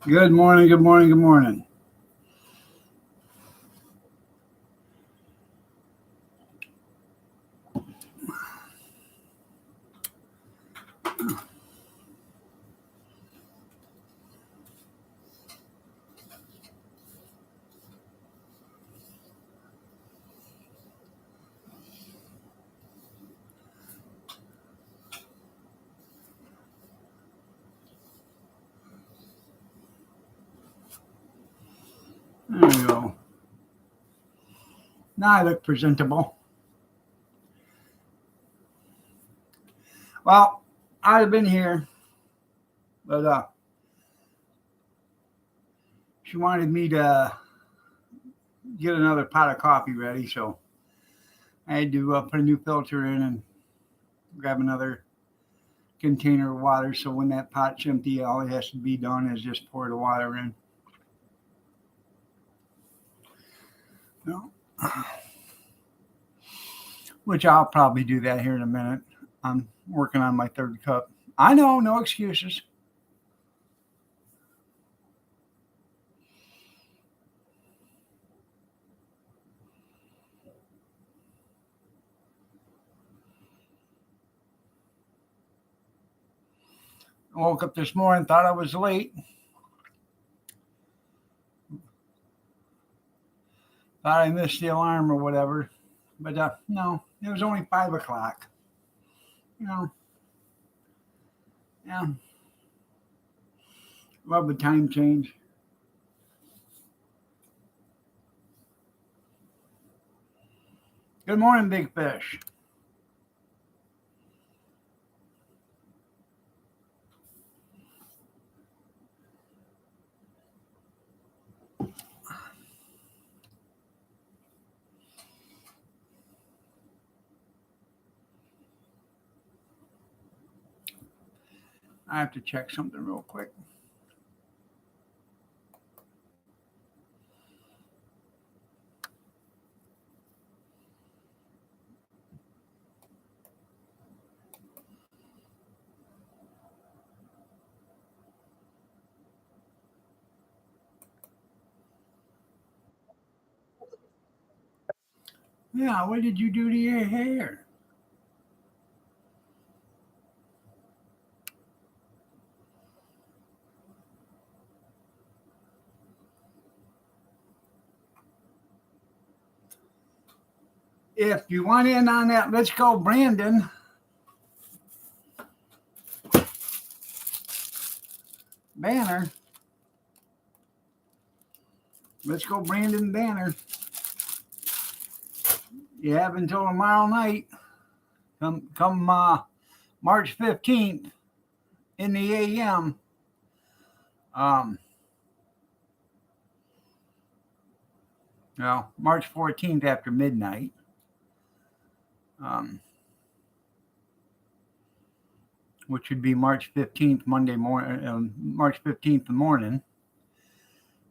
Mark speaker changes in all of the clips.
Speaker 1: Good morning, good morning, good morning. There you go. Now I look presentable. Well, I've been here, but she wanted me to get another pot of coffee ready, so I had to put a new filter in and grab another container of water. So when that pot's empty, all it has to be done is just pour the water in. No. Which I'll probably do that here in a minute. I'm working on my third cup. I know, no excuses. I woke up this morning, thought I was late. Thought I missed the alarm or whatever. But no, it was only 5 o'clock. You know, yeah. Love the time change. Good morning, Big Fish. I have to check something real quick. Yeah, what did you do to your hair? If you want in on that, let's go, Brandon. Banner. Let's go, Brandon Banner. You have until tomorrow night. Come March 15th in the AM. Well, March 14th after midnight. Which would be March 15th, Monday morning, March 15th in the morning.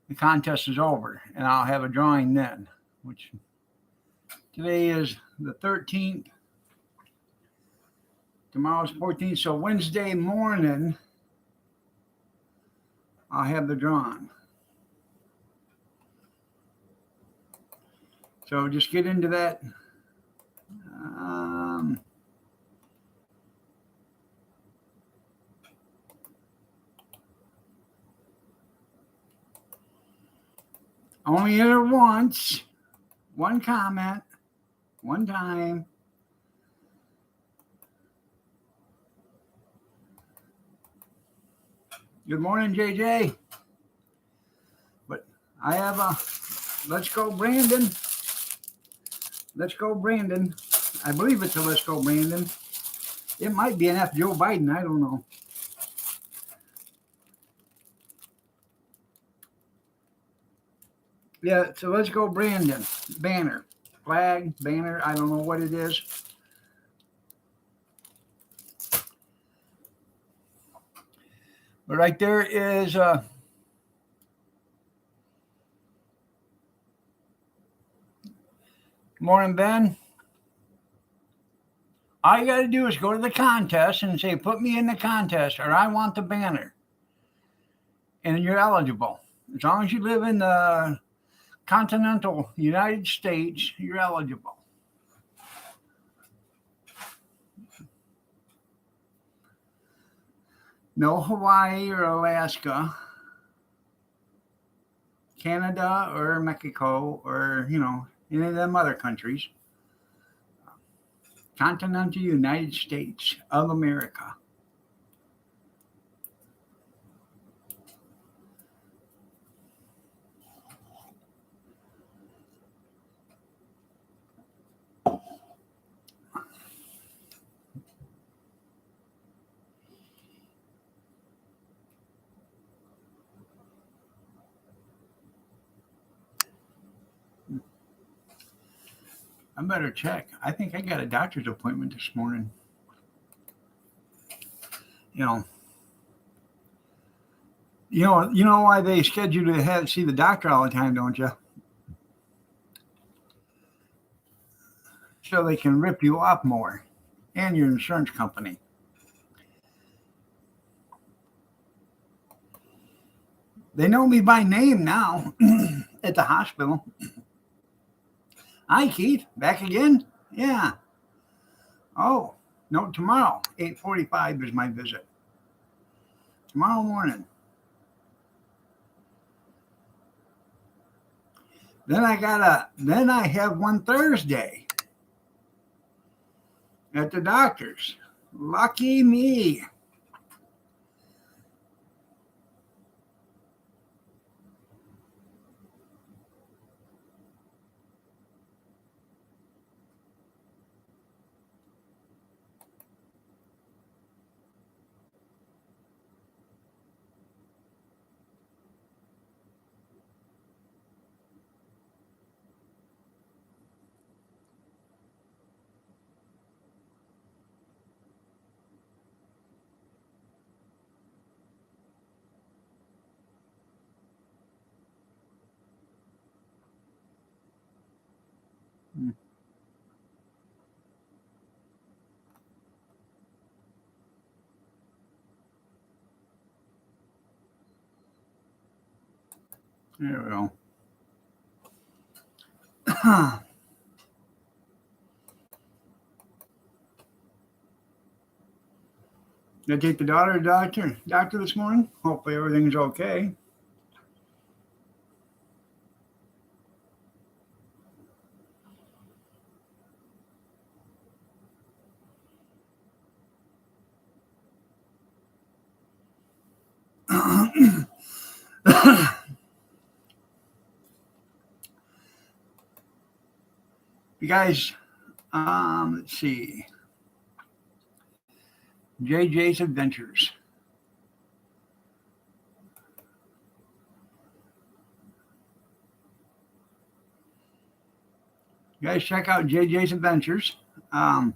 Speaker 1: The contest is over, and I'll have a drawing then, which today is the 13th. Tomorrow's 14th, so Wednesday morning, I'll have the drawing. So just get into that. Only enter once, one comment, one time. Good morning, JJ. But I have a Let's Go Brandon. Let's Go Brandon. I believe it's a Let's Go Brandon. It might be an F Joe Biden. I don't know. Yeah, so Let's Go Brandon. Banner. Flag, banner. I don't know what it is. But right there is good morning, Ben. All you got to do is go to the contest and say, put me in the contest, or I want the banner. and you're eligible. As long as you live in the continental United States, you're eligible. No Hawaii or Alaska, Canada or Mexico or, any of them other countries. Continental United States of America. I better check. I think I got a doctor's appointment this morning. You know why they schedule you to see the doctor all the time, don't you? So they can rip you off more, and your insurance company. They know me by name now at the hospital. Hi, Keith. Back again? Yeah. Oh, no, tomorrow, 8:45 is my visit. Tomorrow morning. Then I have one Thursday at the doctor's. Lucky me. There we go. Did I take the daughter to the doctor this morning? Hopefully everything's okay. You guys, let's see. JJ's Adventures. You guys check out JJ's Adventures. Part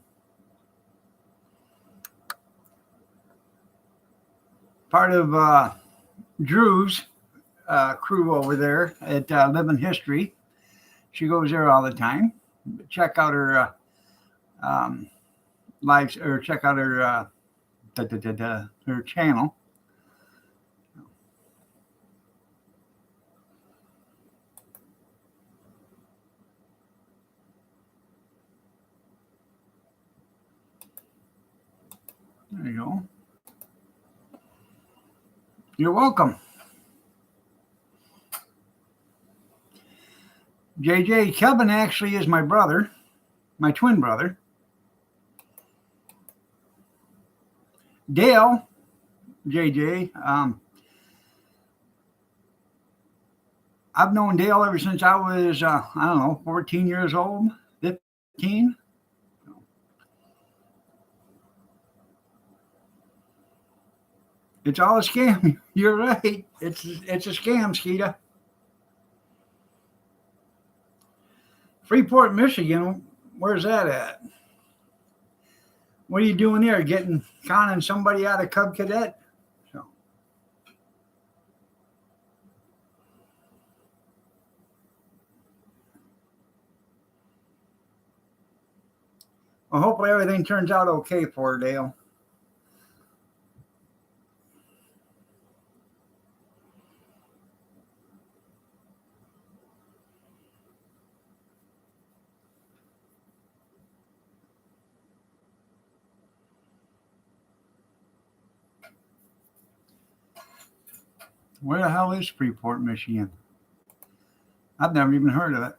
Speaker 1: of Drew's crew over there at Living History. She goes there all the time. Check out her lives, or check out her her channel. There you go. You're welcome. JJ, Kevin actually is my brother, my twin brother. Dale, JJ, I've known Dale ever since I was, 14 years old, 15. It's all a scam. You're right. It's a scam, Skeeta. Freeport, Michigan. Where's that at? What are you doing there? Conning somebody out of Cub Cadet? So. Well, hopefully everything turns out okay for her, Dale. Where the hell is Freeport, Michigan? I've never even heard of it.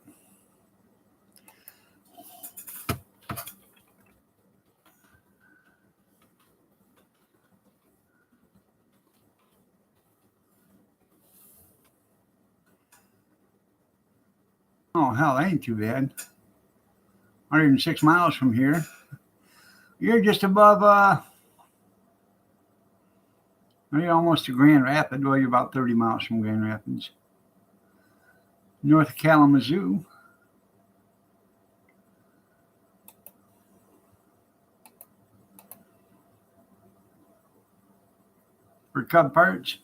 Speaker 1: Oh, hell, that ain't too bad. 106 miles from here. You're just above, you're almost to Grand Rapids. Well, you're about 30 miles from Grand Rapids. North Kalamazoo. For Cub parts.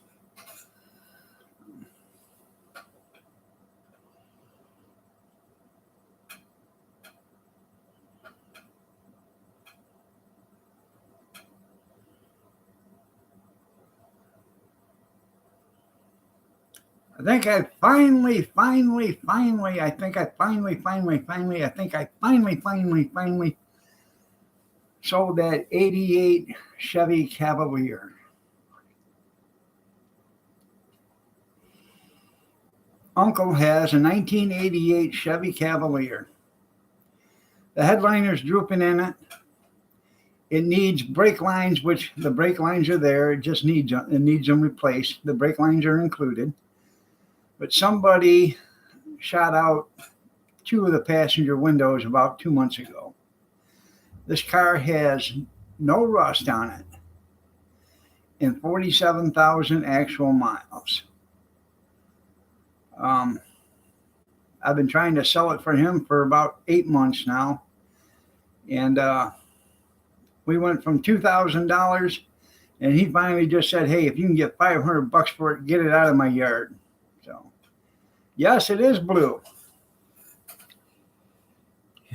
Speaker 1: I think I finally sold that 88 Chevy Cavalier. Uncle has a 1988 Chevy Cavalier. The headliner's drooping in it. It needs brake lines, which the brake lines are there. It needs them replaced. The brake lines are included. But somebody shot out 2 of the passenger windows about 2 months ago. This car has no rust on it and 47,000 actual miles. I've been trying to sell it for him for about 8 months now. And we went from $2,000, and he finally just said, hey, if you can get $500 for it, get it out of my yard. So, yes, it is blue.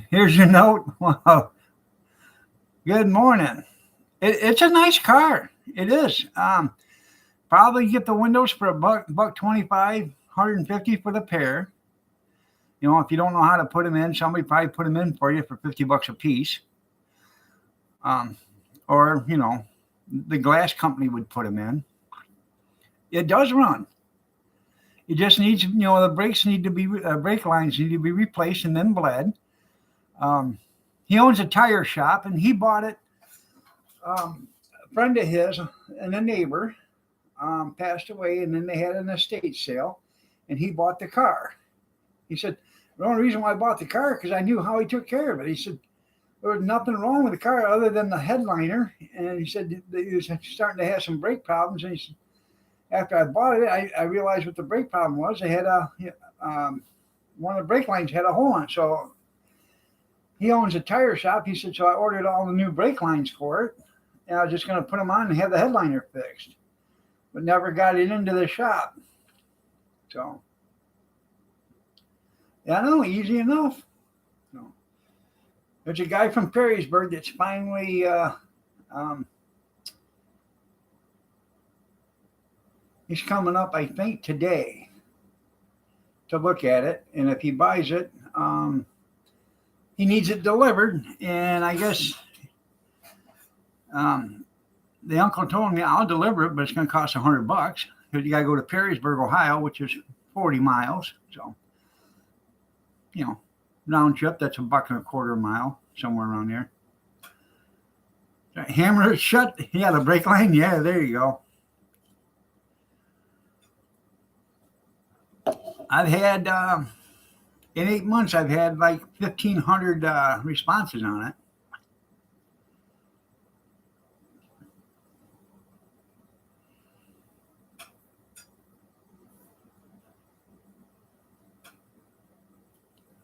Speaker 1: Here's your note. Wow. Good morning. It's a nice car. It is. Probably get the windows for $125, $150 for the pair. You know, if you don't know how to put them in, somebody probably put them in for you for $50 a piece. Or, you know, the glass company would put them in. It does run. It just needs, you know, the brakes need to be, brake lines need to be replaced and then bled. He owns a tire shop, and he bought it. A friend of his and a neighbor passed away, and then they had an estate sale, and he bought the car. He said, the only reason why I bought the car because I knew how he took care of it. He said, there was nothing wrong with the car other than the headliner. And he said that he was starting to have some brake problems. And he said, after I bought it, I realized what the brake problem was. They had one of the brake lines had a hole in it. So he owns a tire shop. He said, so I ordered all the new brake lines for it. And I was just going to put them on and have the headliner fixed. But never got it into the shop. So, yeah, no, easy enough. No. There's a guy from Perrysburg that's finally he's coming up, I think, today to look at it. And if he buys it, he needs it delivered. And I guess the uncle told me I'll deliver it, but it's going to cost $100 because you got to go to Perrysburg, Ohio, which is 40 miles. So, you know, round trip, that's $1.25 a mile, somewhere around there. Hammer it shut. Yeah, the brake line. Yeah, there you go. I've had, in 8 months, I've had like 1,500 responses on it.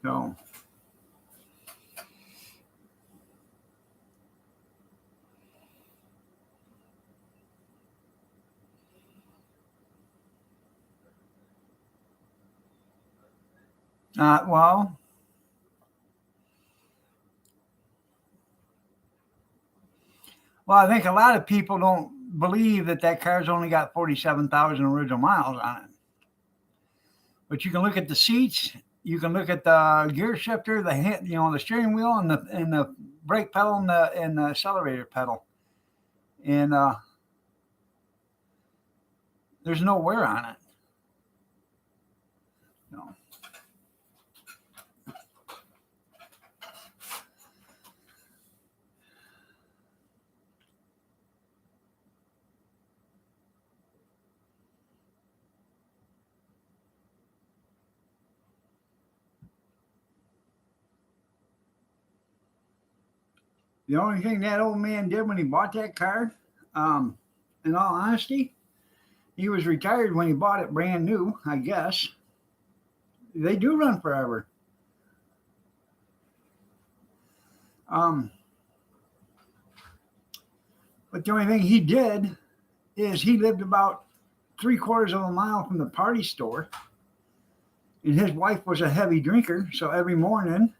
Speaker 1: So, well, I think a lot of people don't believe that car's only got 47,000 original miles on it. But you can look at the seats. You can look at the gear shifter, the steering wheel, and the brake pedal and the accelerator pedal. And There's no wear on it. No. The only thing that old man did when he bought that car, in all honesty, he was retired when he bought it brand new, I guess. They do run forever. But the only thing he did is he lived about 3/4 of a mile from the party store, and his wife was a heavy drinker. So every morning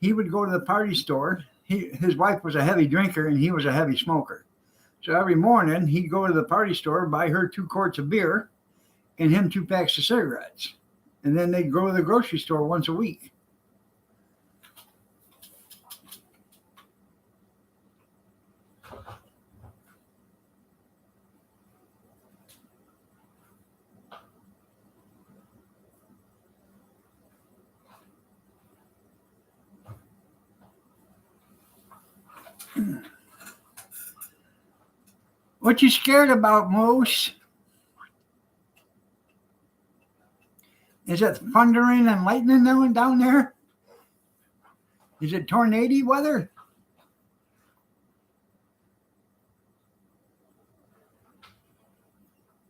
Speaker 1: he would go to the party store. His wife was a heavy drinker and he was a heavy smoker. So every morning he'd go to the party store, buy her 2 quarts of beer and him 2 packs of cigarettes. And then they'd go to the grocery store once a week. What you scared about, Moose? Is it thundering and lightning down there? Is it tornado weather?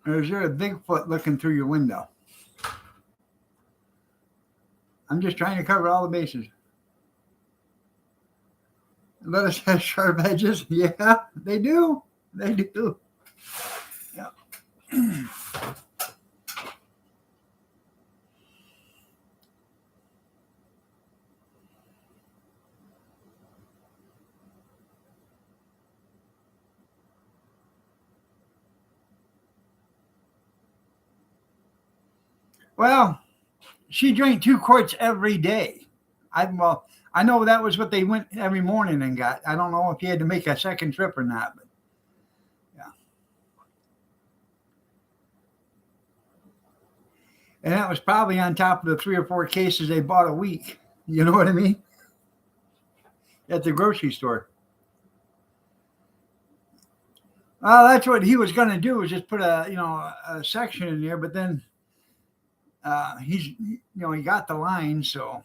Speaker 1: Or is there a Bigfoot looking through your window? I'm just trying to cover all the bases. Lettuce has sharp edges. Yeah, they do. They do. Yeah. Well, she drank 2 quarts every day. I know that was what they went every morning and got. I don't know if you had to make a second trip or not, but yeah. And that was probably on top of the 3 or 4 cases they bought a week. You know what I mean? At the grocery store. Well, that's what he was going to do, was just put a section in there, but then he got the line, so.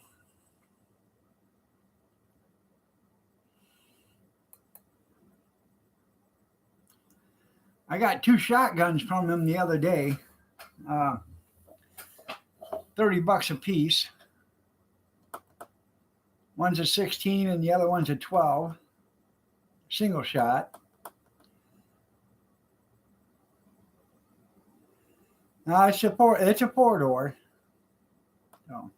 Speaker 1: I got 2 shotguns from him the other day, $30 a piece. One's a 16 and the other one's a 12, single shot. No, it's a 4-door. So.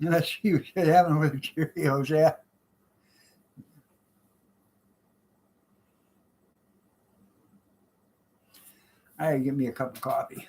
Speaker 1: Unless you should have them with Cheerios, yeah. All right, give me a cup of coffee.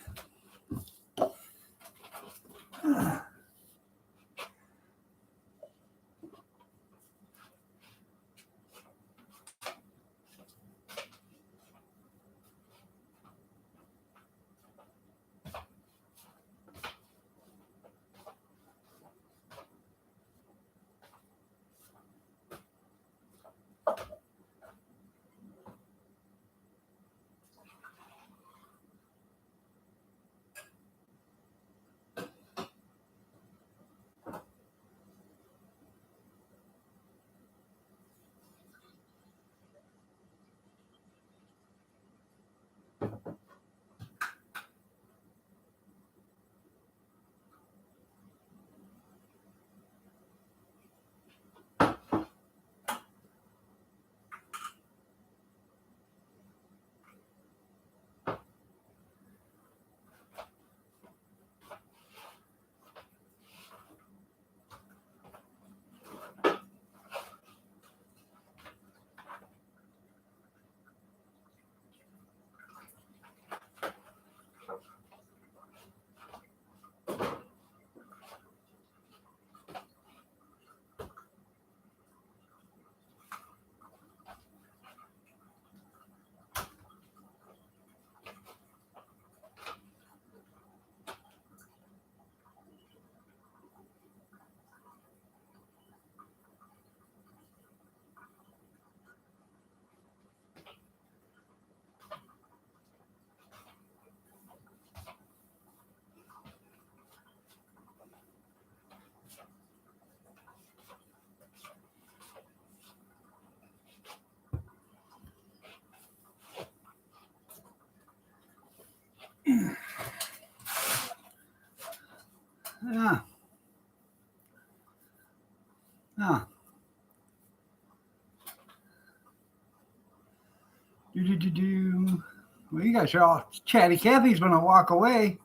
Speaker 1: Do. Well, you guys are all chatty. Kathy's going to walk away.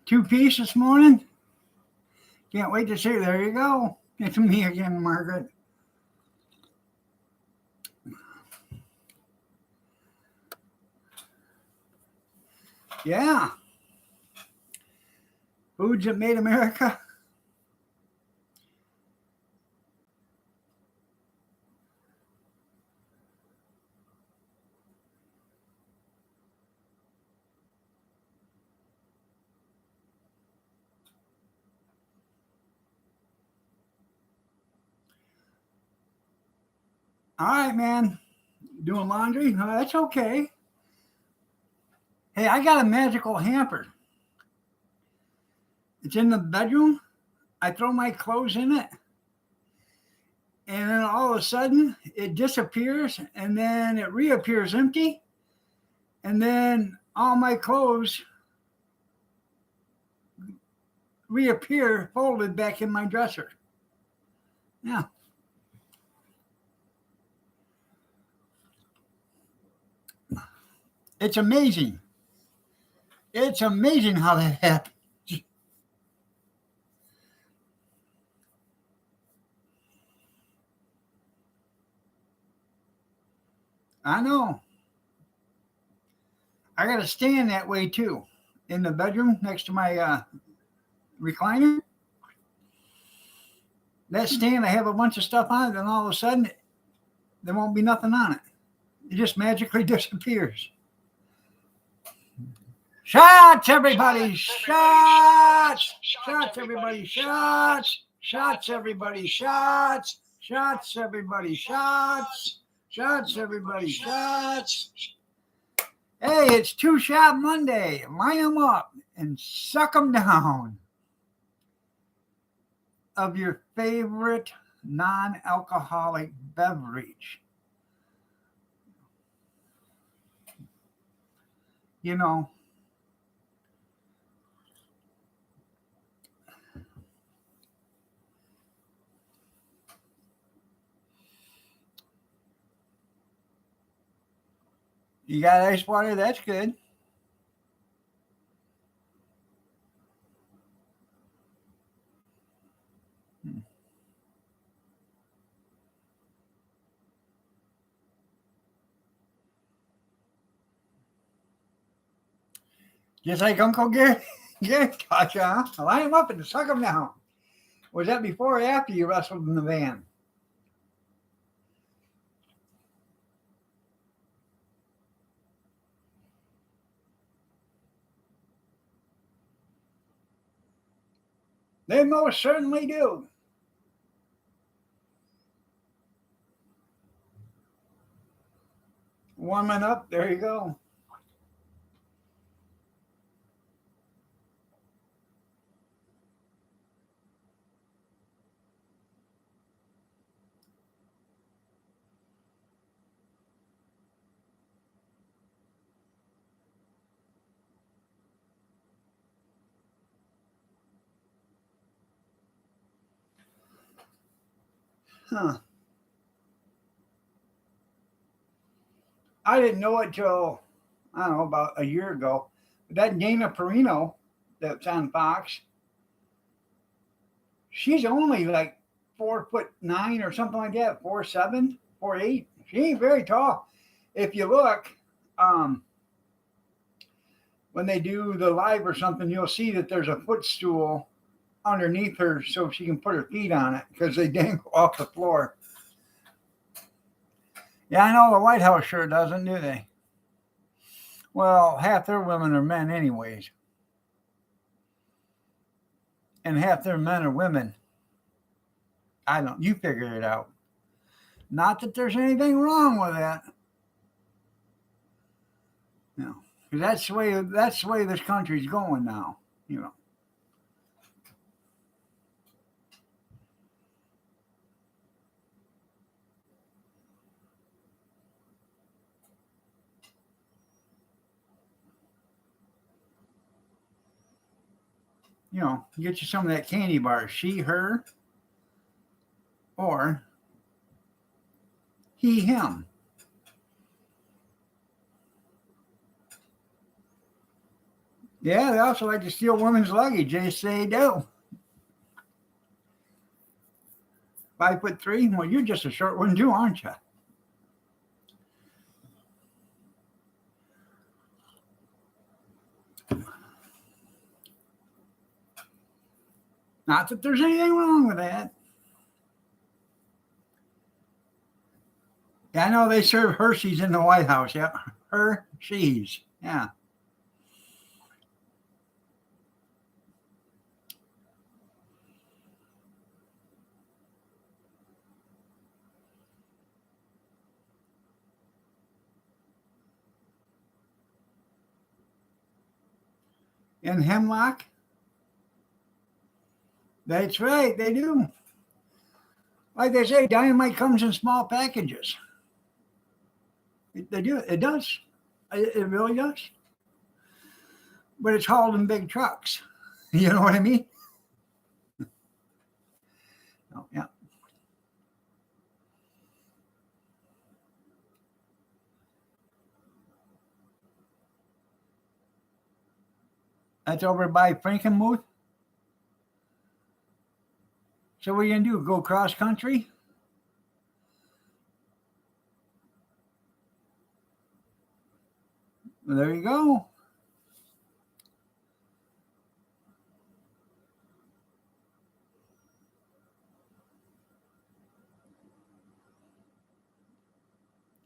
Speaker 1: Two-piece this morning. Can't wait to see. There you go. It's me again, Margaret. Yeah. Foods that made America. All right, man. Doing laundry? Oh, that's okay. Hey, I got a magical hamper. It's in the bedroom. I throw my clothes in it. And then all of a sudden it disappears and then it reappears empty. And then all my clothes reappear folded back in my dresser. Yeah. It's amazing. It's amazing how that happens. I know. I got to stand that way too. In the bedroom next to my recliner. That stand, I have a bunch of stuff on it, and all of a sudden, there won't be nothing on it. It just magically disappears. Shots, everybody! Shots! Shots, everybody! Shots! Shots, everybody! Shots! Shots, everybody! Shots! Shots, everybody! Shots! Hey, it's Two Shot Monday. Line them up and suck them down. Of your favorite non-alcoholic beverage. You know, you got ice water, that's good. Just like Uncle Gary taught you, huh? Line them up and suck them down. Was that before or after you wrestled in the van? They most certainly do. Warming up, there you go. Huh. I didn't know it till, I don't know, about a year ago. But that Dana Perino that's on Fox, she's only like 4'9" or something like that, 4'7", 4'8". She ain't very tall. If you look, when they do the live or something, you'll see that there's a footstool underneath her so she can put her feet on it because they dangle off the floor. Yeah, I know the White House sure doesn't, do they? Well, half their women are men anyways. And half their men are women. You figure it out. Not that there's anything wrong with that. No. That's the way this country's going now, you know. get you some of that candy bar. She, her, or he, him. Yeah, they also like to steal women's luggage. They say do. 5'3". Well, you're just a short one too, aren't you? Not that there's anything wrong with that. Yeah, I know they serve Hershey's in the White House. Yep, Hershey's. Yeah. In Hemlock. That's right, they do. Like they say, dynamite comes in small packages. They do. It does. It really does. But it's hauled in big trucks. You know what I mean? Oh, yeah. That's over by Frankenmuth. So what are you gonna do? Go cross country? Well, there you go.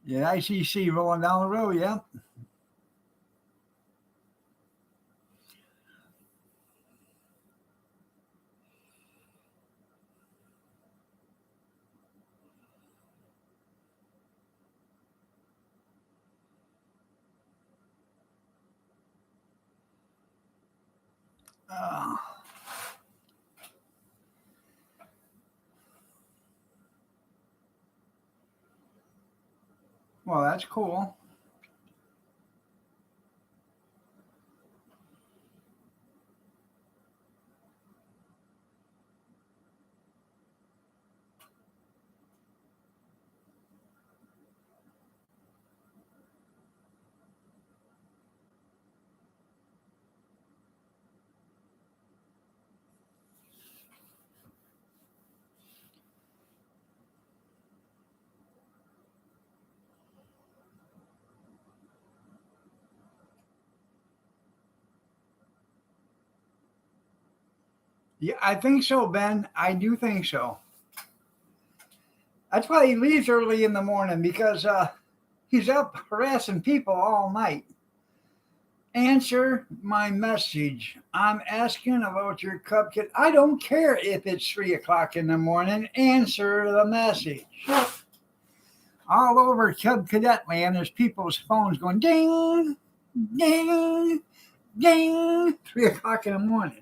Speaker 1: Yeah, ICC rolling down the road. Yeah. Uh, well, that's cool. Yeah, I think so, Ben. I do think so. That's why he leaves early in the morning because he's up harassing people all night. Answer my message. I'm asking about your cupcake. I don't care if it's 3 o'clock in the morning. Answer the message. All over Cub Cadet land, there's people's phones going ding, ding, ding, 3 o'clock in the morning.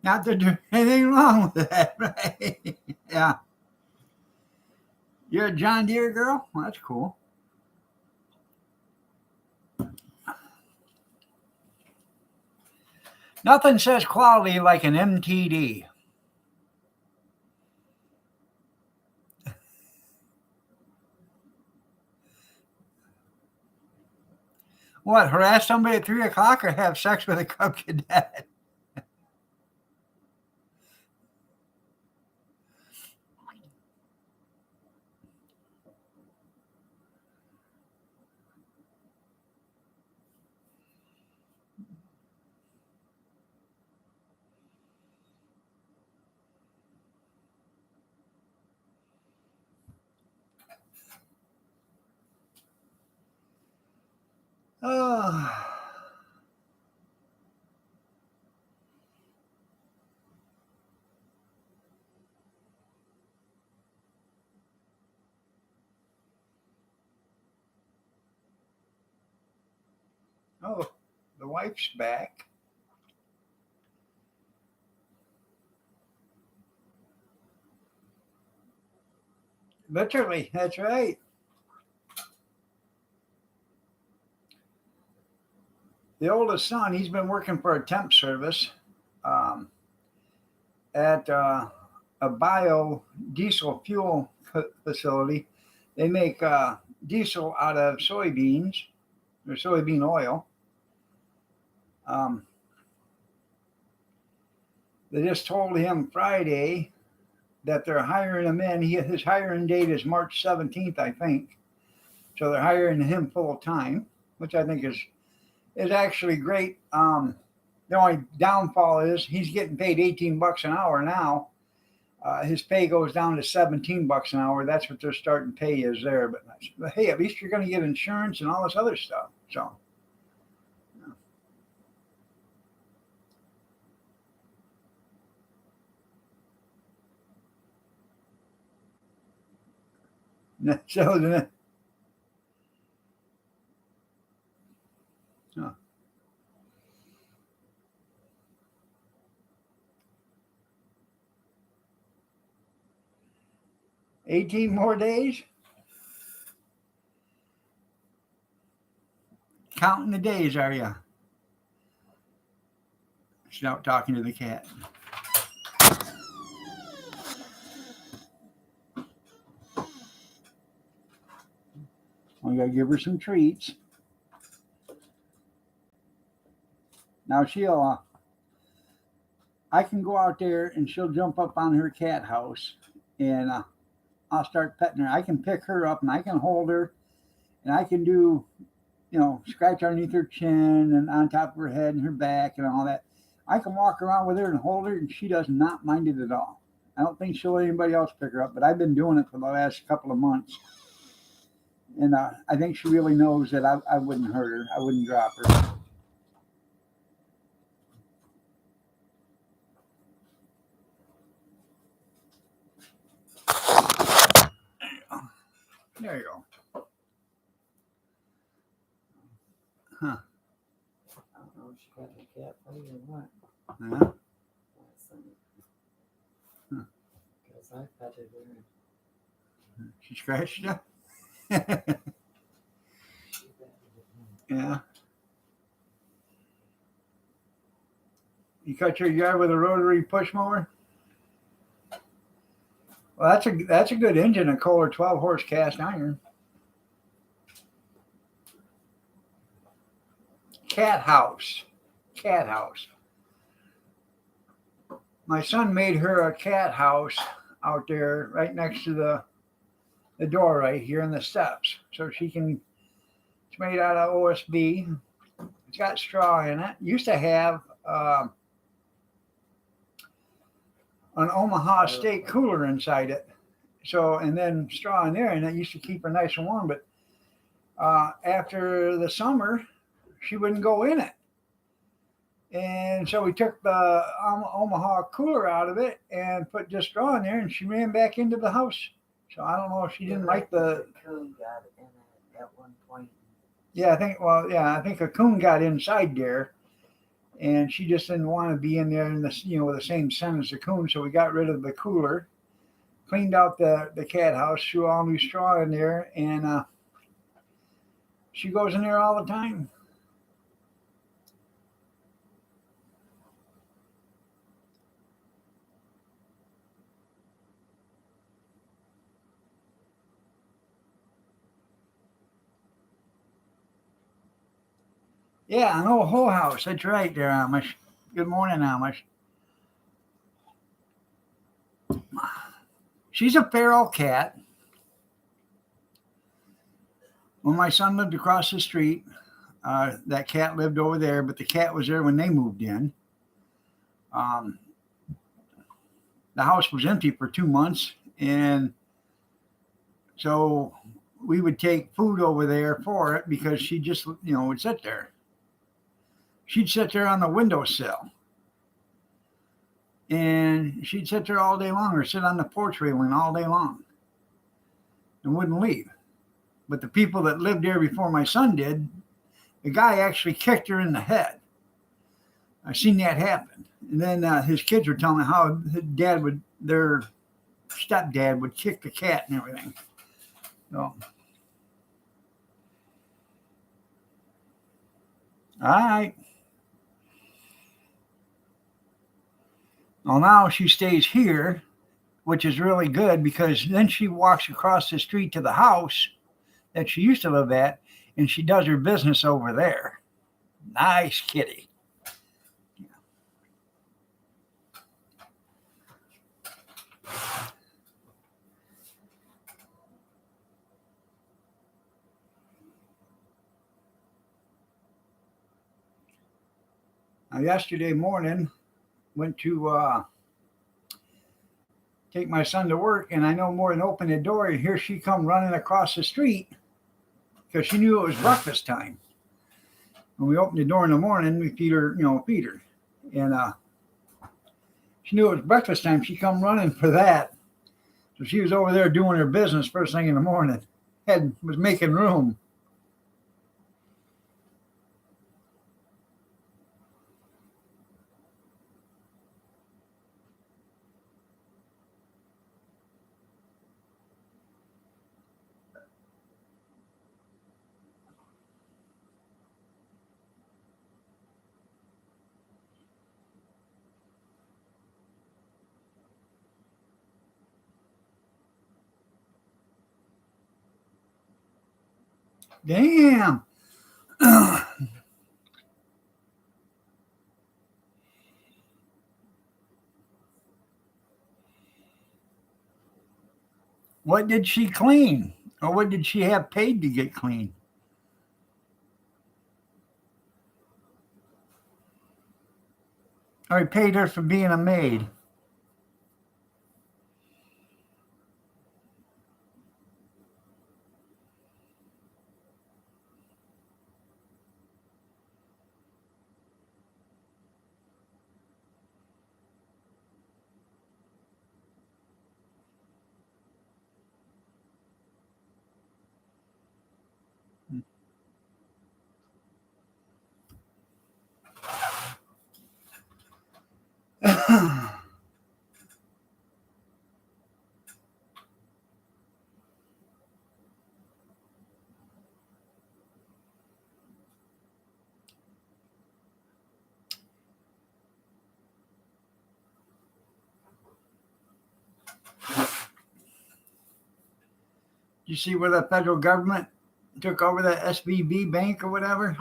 Speaker 1: Not that there's anything wrong with that, right? Yeah. You're a John Deere girl? Well, that's cool. Nothing says quality like an MTD. What, harass somebody at 3 o'clock or have sex with a Cub Cadet? Oh. Oh, the wife's back. Literally, that's right. The oldest son, he's been working for a temp service um, at a biodiesel fuel facility. They make diesel out of soybeans or soybean oil. Um, they just told him Friday that they're hiring him in. His hiring date is March 17th, I think. So they're hiring him full time, which I think is actually great. The only downfall is he's getting paid $18 an hour now. His pay goes down to $17 an hour. That's what their starting pay is there. But hey, at least you're going to get insurance and all this other stuff. So. So 18 more days? Counting the days, are you? She's out talking to the cat. We gotta give her some treats. Now I can go out there and she'll jump up on her cat house and I'll start petting her. I can pick her up and I can hold her and I can do, scratch underneath her chin and on top of her head and her back and all that. I can walk around with her and hold her and she does not mind it at all. I don't think she'll let anybody else pick her up, but I've been doing it for the last couple of months. And I think she really knows that I wouldn't hurt her. I wouldn't drop her. There you go. Huh.
Speaker 2: I don't know if she got the cat for you or what.
Speaker 1: Yeah.
Speaker 2: Because I petted her.
Speaker 1: She scratched you? Yeah. You cut your yard with a rotary push mower? Well, that's a good engine, a Kohler 12 horse cast iron. Cat house. My son made her a cat house out there right next to the door right here in the steps. So it's made out of OSB. It's got straw in it. Used to have an Omaha steak cooler inside it. So, and then straw in there, and it used to keep her nice and warm. But after the summer, she wouldn't go in it. And so we took the Omaha cooler out of it and put just straw in there, and she ran back into the house. So I don't know if she didn't like the
Speaker 2: coon got in it at one point.
Speaker 1: Yeah, I think a coon got inside there, and she just didn't want to be in there in the with the same scent as the coon. So we got rid of the cooler, cleaned out the cat house, threw all new straw in there, and she goes in there all the time. Yeah, an old whole house. That's right there, Amish. Good morning, Amish. She's a feral cat. When my son lived across the street, that cat lived over there, but the cat was there when they moved in. The house was empty for 2 months, and so we would take food over there for it because she just, would sit there. She'd sit there on the windowsill, and she'd sit there all day long or sit on the porch railing all day long and wouldn't leave. But the people that lived there before my son did, the guy actually kicked her in the head. I've seen that happen. And then his kids were telling me how his dad their stepdad would kick the cat and everything. So, all right. Well, now she stays here, which is really good because then she walks across the street to the house that she used to live at, and she does her business over there. Nice kitty. Now, yesterday morning, went to take my son to work, and I no more than open the door, and here she come running across the street because she knew it was breakfast time. When we opened the door in the morning, we feed her, and she knew it was breakfast time. She come running for that, so she was over there doing her business first thing in the morning. Was making room. Damn. What did she clean? Or what did she have paid to get clean? Or he paid her for being a maid? You see where the federal government took over that SVB bank or whatever?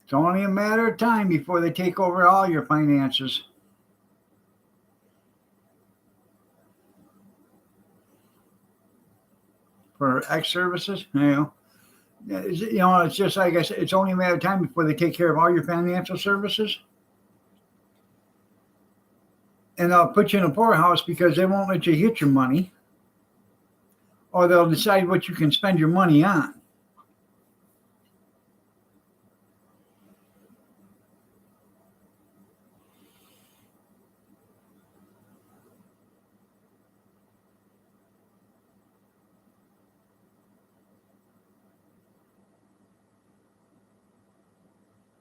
Speaker 1: It's only a matter of time before they take over all your finances. For X services, it's just like I said, it's only a matter of time before they take care of all your financial services. And they'll put you in a poorhouse because they won't let you get your money, or they'll decide what you can spend your money on.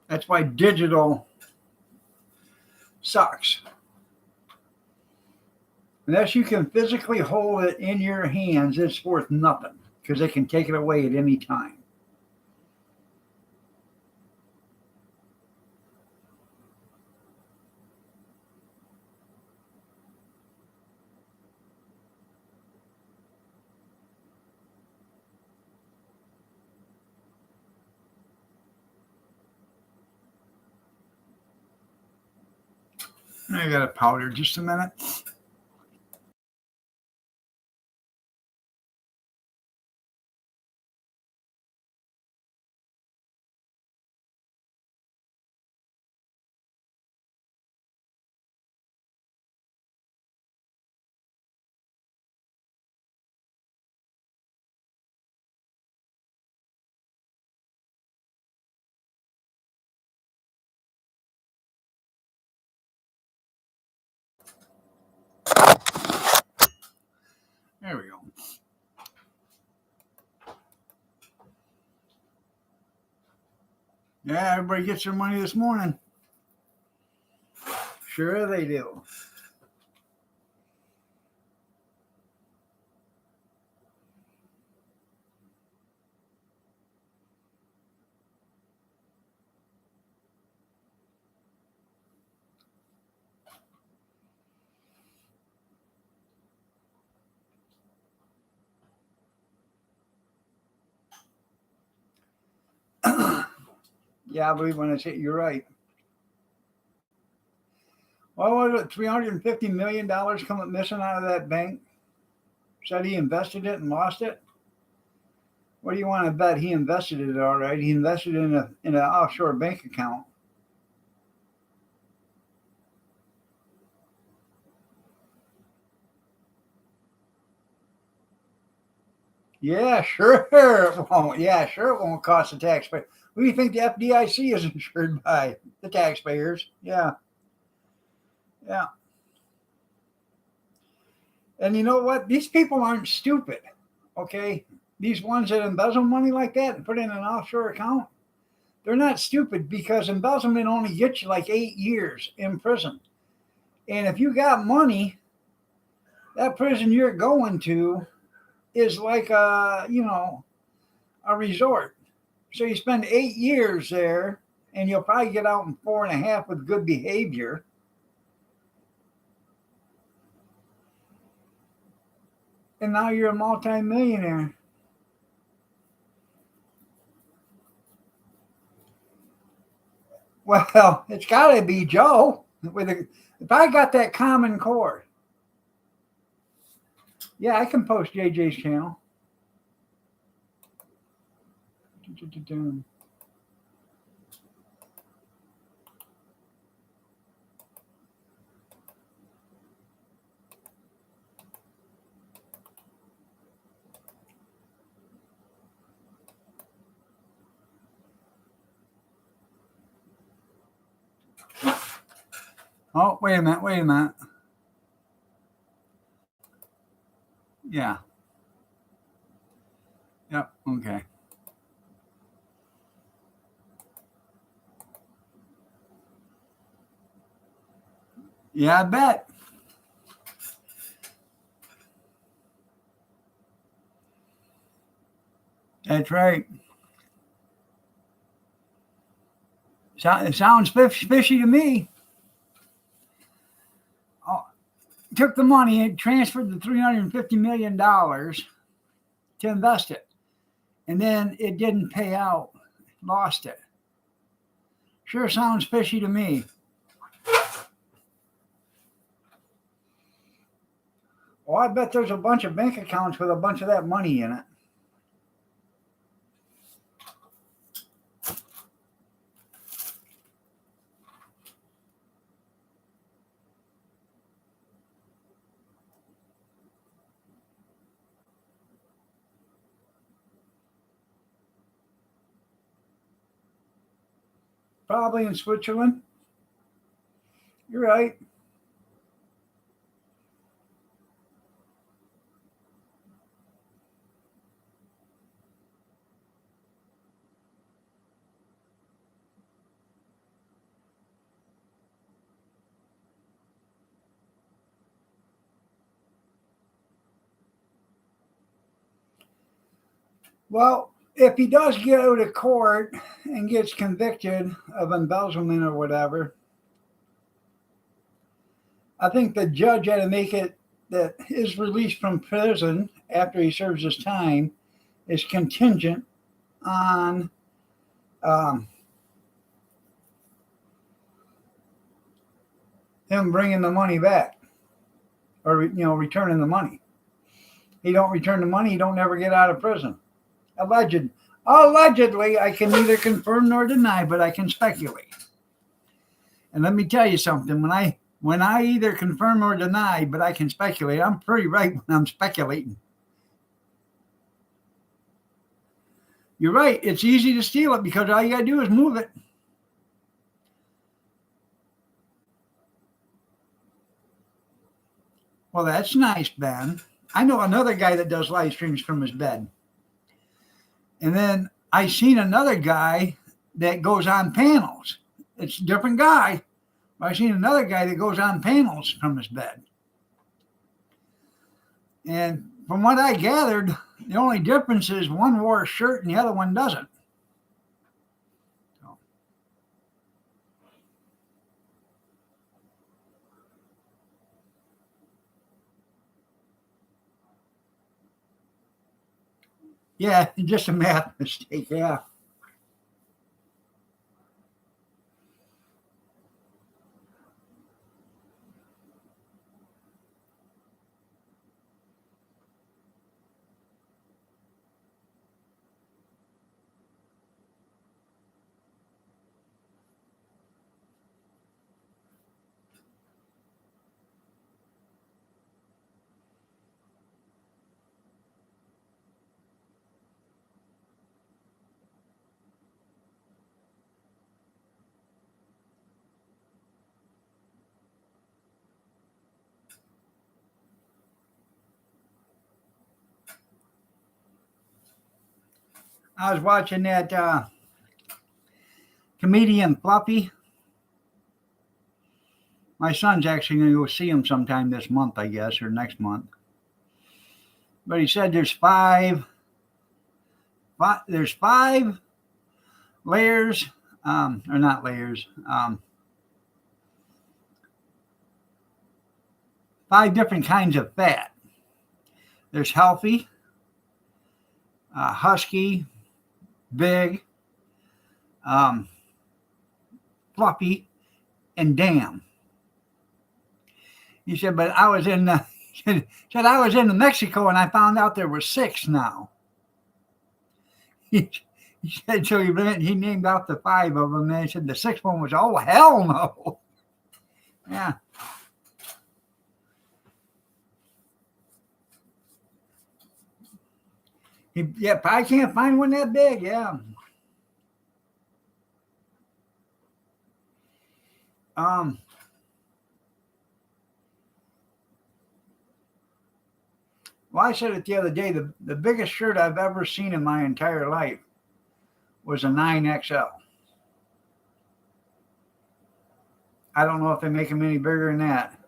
Speaker 1: That's why digital sucks. Unless you can physically hold it in your hands, it's worth nothing because they can take it away at any time. I got a powder. Just a minute. There we go. Yeah, everybody gets their money this morning. Sure they do. Yeah, I believe when I say you're right. What was it? $350 million coming missing out of that bank? Said he invested it and lost it. What do you want to bet? He invested it all right. He invested in an offshore bank account. Yeah, sure it won't. Yeah, sure it won't cost the taxpayer. Who do you think the FDIC is insured by? The taxpayers. Yeah, yeah. And you know what? These people aren't stupid. Okay, these ones that embezzle money like that and put it in an offshore account, they're not stupid because embezzlement only gets you like 8 years in prison. And if you got money, that prison you're going to is like a resort. So you spend 8 years there, and you'll probably get out in 4.5 with good behavior. And now you're a multimillionaire. Well, it's got to be Joe. If I got that Common Core, yeah, I can post JJ's channel. Oh, wait a minute. Wait a minute. Yeah. Yep. Okay. Yeah, I bet. That's right. It sounds fishy to me. Oh, took the money and transferred the $350 million to invest it, and then it didn't pay out. Lost it. Sure sounds fishy to me. Well, I bet there's a bunch of bank accounts with a bunch of that money in it. Probably in Switzerland. You're right. Well, if he does go to court and gets convicted of embezzlement or whatever, I think the judge had to make it that his release from prison after he serves his time is contingent on um, him bringing the money back or returning the money. He don't return the money, he don't never get out of prison. Allegedly, I can neither confirm nor deny, but I can speculate. And let me tell you something: when I either confirm or deny, but I can speculate, I'm pretty right when I'm speculating. You're right. It's easy to steal it because all you got to do is move it. Well, that's nice, Ben. I know another guy that does live streams from his bed. And then I seen another guy that goes on panels. It's a different guy. I've seen another guy that goes on panels from his bed. And from what I gathered, the only difference is one wore a shirt and the other one doesn't. So. Yeah, just a math mistake, yeah. I was watching that comedian Fluffy. My son's actually going to go see him sometime this month, I guess, or next month. But he said there's five layers, or not layers, 5 different kinds of fat. There's healthy, husky, big, fluffy, and damn. He said, but I was in Mexico and I found out there were 6 now. He said, so he named out the 5 of them, and he said the 6th one was, oh, hell no. Yeah. Yep, I can't find one that big, yeah. Well, I said it the other day, the biggest shirt I've ever seen in my entire life was a 9XL. I don't know if they make them any bigger than that.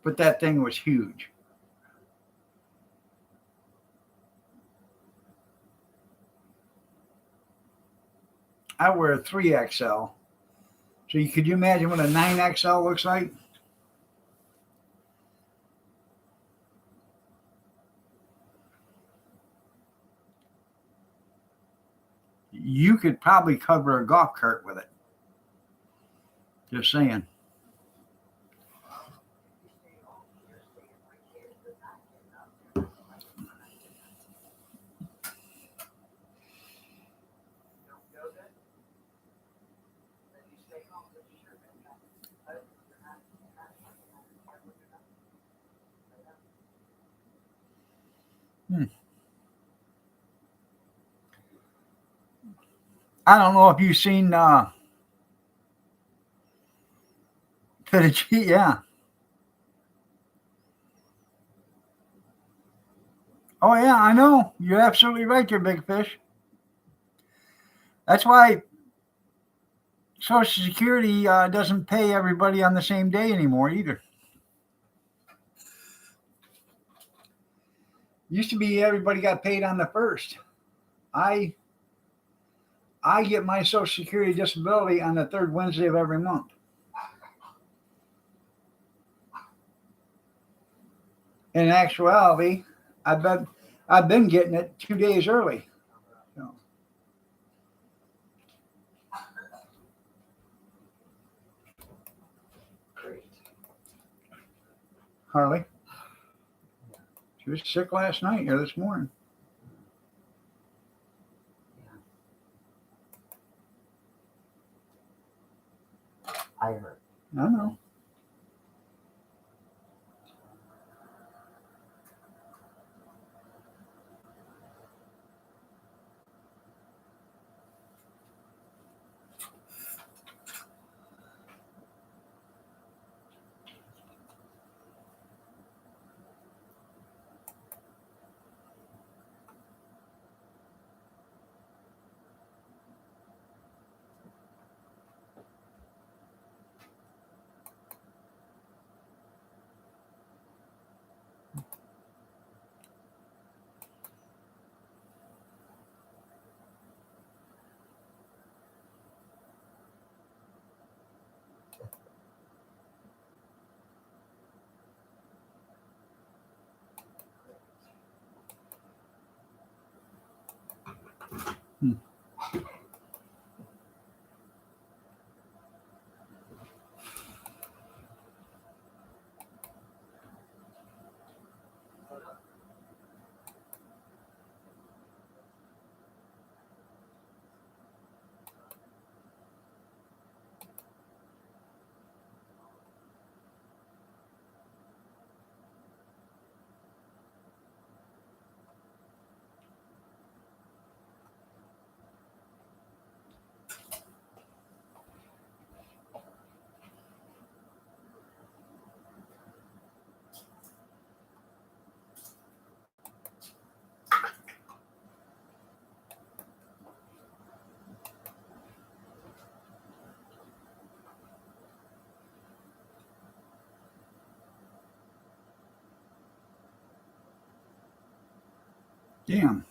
Speaker 1: But that thing was huge. I wear a 3XL. So could you imagine what a 9XL looks like? You could probably cover a golf cart with it. Just saying. I don't know if you've seen Fettuccine, yeah. Oh yeah, I know. You're absolutely right there, Big Fish. That's why Social Security doesn't pay everybody on the same day anymore either. Used to be everybody got paid on the 1st. I get my Social Security disability on the 3rd Wednesday of every month. In actuality, I've been getting it 2 days early. So. Harley, she was sick last night or this morning.
Speaker 2: I heard.
Speaker 1: I know. Hmm. Damn.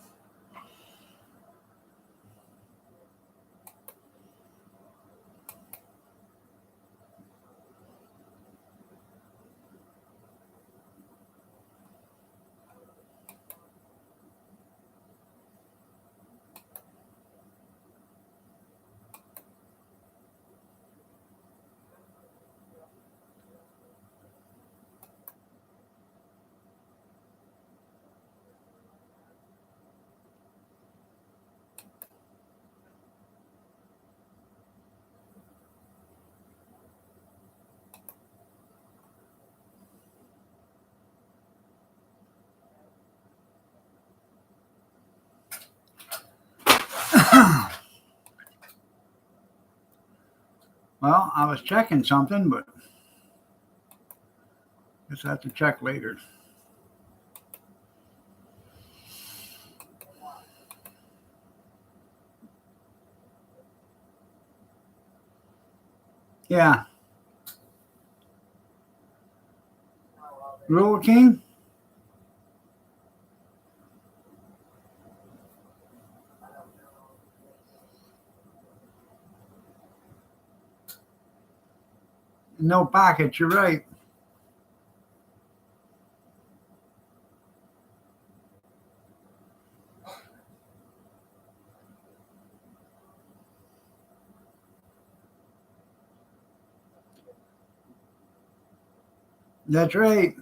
Speaker 1: Well, I was checking something, but guess I have to check later. Yeah. Rule King? No pockets, you're right. That's right.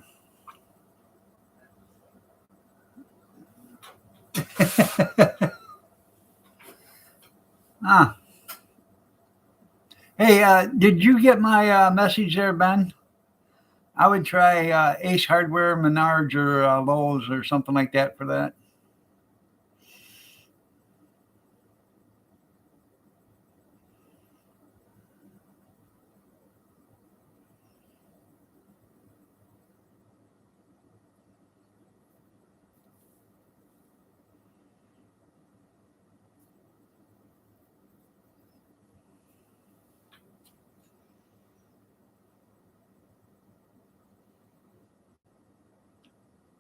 Speaker 1: Ah. Hey, did you get my message there, Ben? I would try Ace Hardware, Menards, or Lowe's or something like that for that.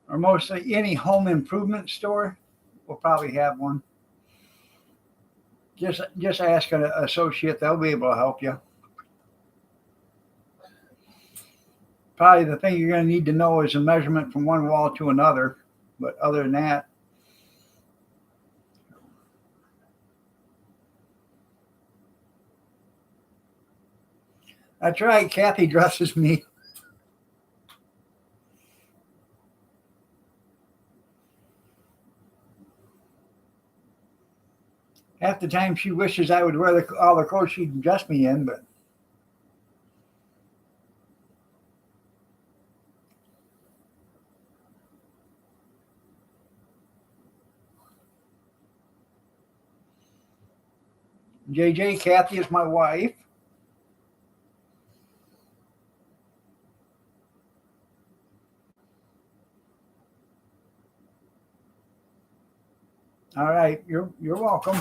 Speaker 1: Or mostly any home improvement store will probably have one. Just ask an associate; they'll be able to help you. Probably the thing you're going to need to know is a measurement from one wall to another. But other than that, that's right. Kathy dresses me. Half the time she wishes I would wear all the clothes she'd dress me in, but JJ, Kathy is my wife. All right, you're welcome.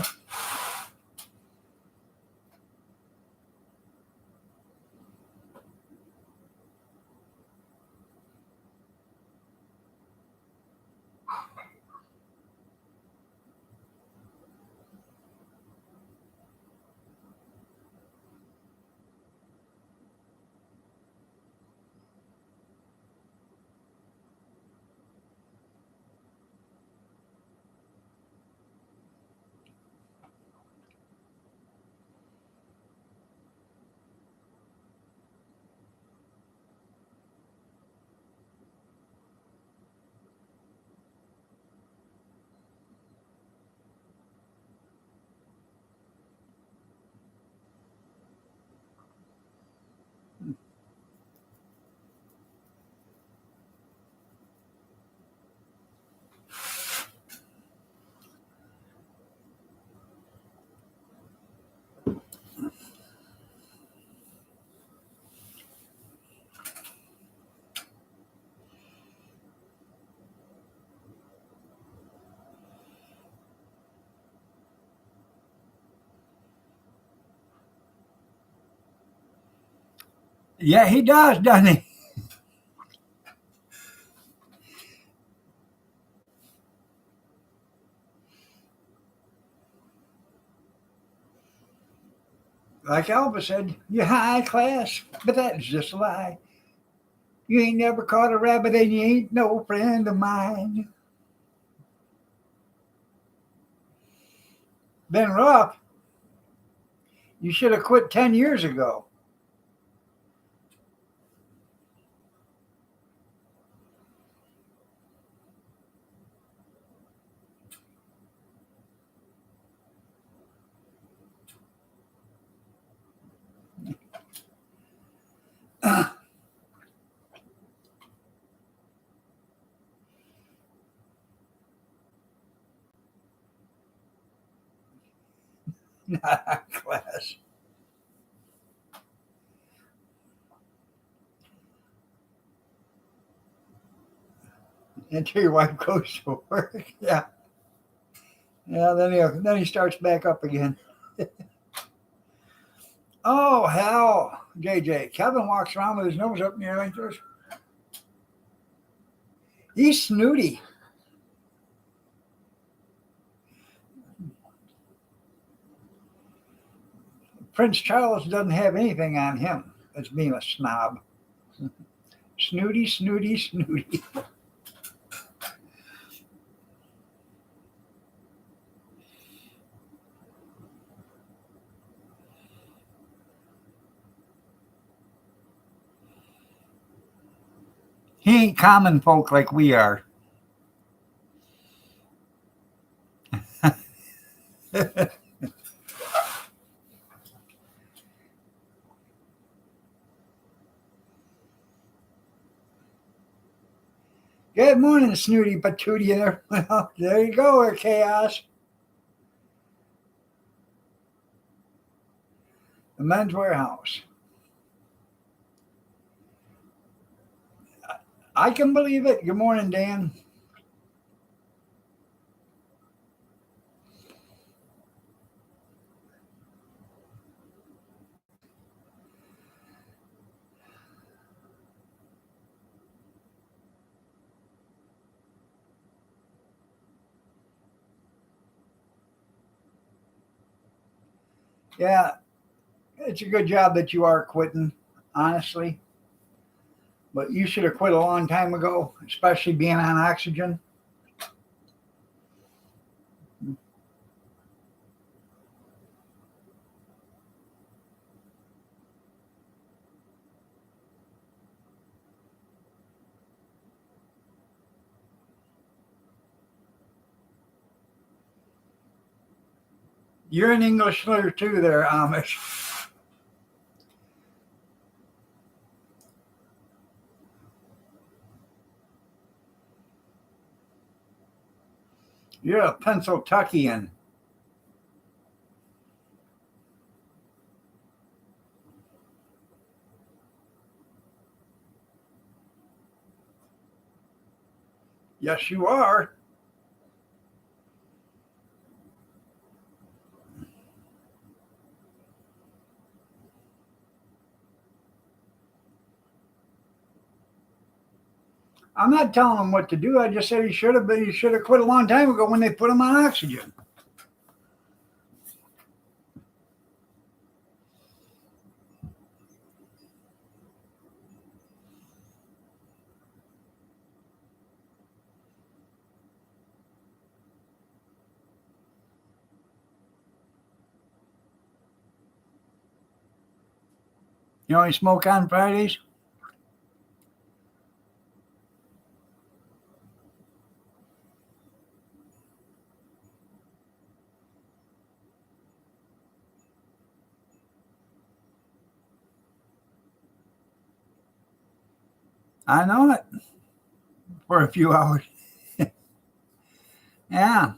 Speaker 1: Yeah, he does, doesn't he? Like Elvis said, you're high class, but that's just a lie. You ain't never caught a rabbit and you ain't no friend of mine. Ben Ruff, you should have quit 10 years ago. High class. Until your wife goes to work. Yeah. Yeah, then he starts back up again. Oh hell, JJ. Kevin walks around with his nose up in the air like this. He's snooty. Prince Charles doesn't have anything on him as being a snob. Snooty, snooty, snooty. He ain't common folk like we are. Good morning, snooty patootie. Well, there you go, chaos. The Men's Warehouse. I can believe it. Good morning, Dan. Yeah, it's a good job that you are quitting, honestly. But you should have quit a long time ago, especially being on oxygen. You're an English learner too, there, Amish. You're a Pennsyltuckian. Yes, you are. I'm not telling him what to do. I just said he should have been. He should have quit a long time ago when they put him on oxygen. You only smoke on Fridays? I know it. For a few hours. Yeah.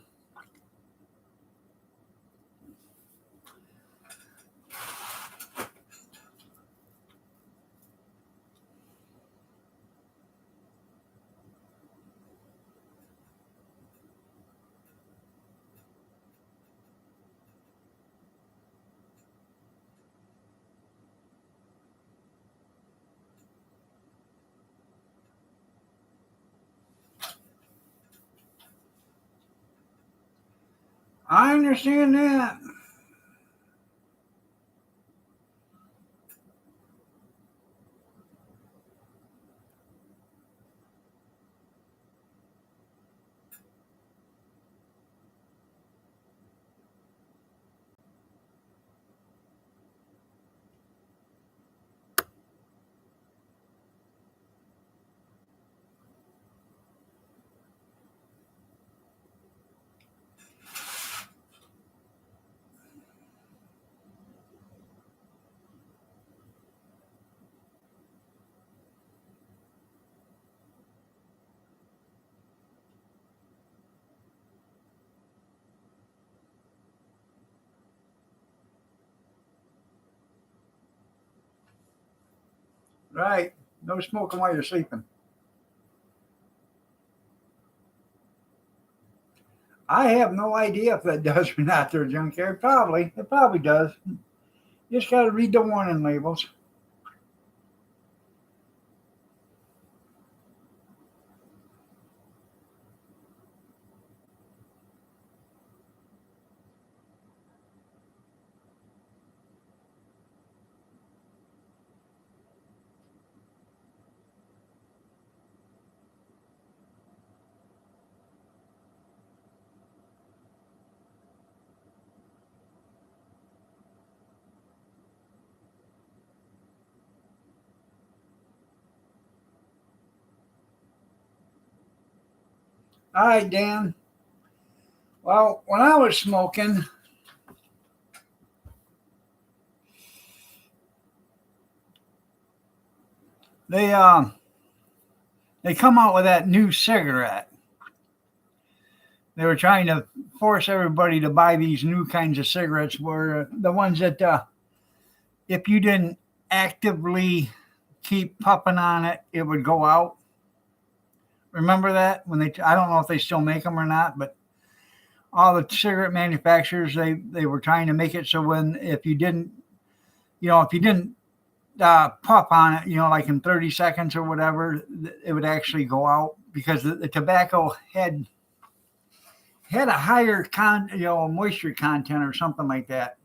Speaker 1: I understand that. Right. No smoking while you're sleeping. I have no idea if that does or not there, junkyard. Probably. It probably does. You just got to read the warning labels. All right, Dan. Well, when I was smoking, they they come out with that new cigarette. They were trying to force everybody to buy these new kinds of cigarettes, were the ones that if you didn't actively keep puffing on it, it would go out. Remember that when they? I don't know if they still make them or not, but all the cigarette manufacturers they were trying to make it so when if you didn't, if you didn't puff on it, like in 30 seconds or whatever, it would actually go out because the tobacco had a higher moisture content or something like that.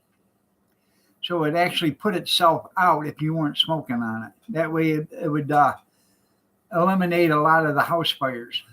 Speaker 1: So it actually put itself out if you weren't smoking on it. That way it would eliminate a lot of the house fires.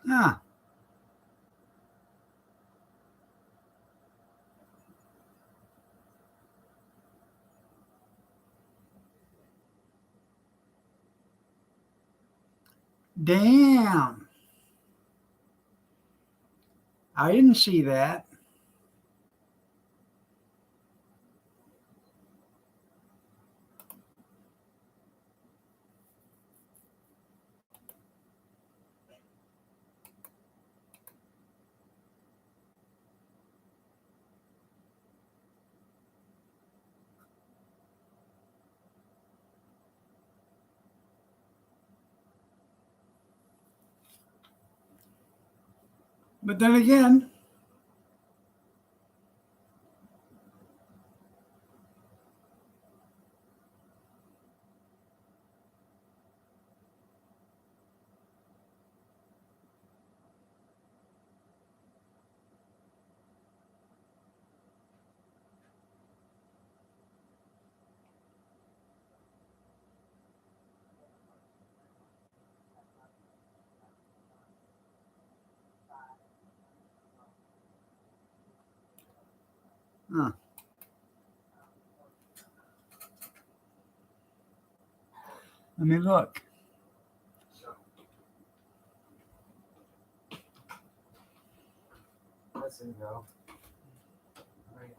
Speaker 1: Ah, damn. I didn't see that. But then again, Huh. Let me look.
Speaker 2: Listen, go. Right.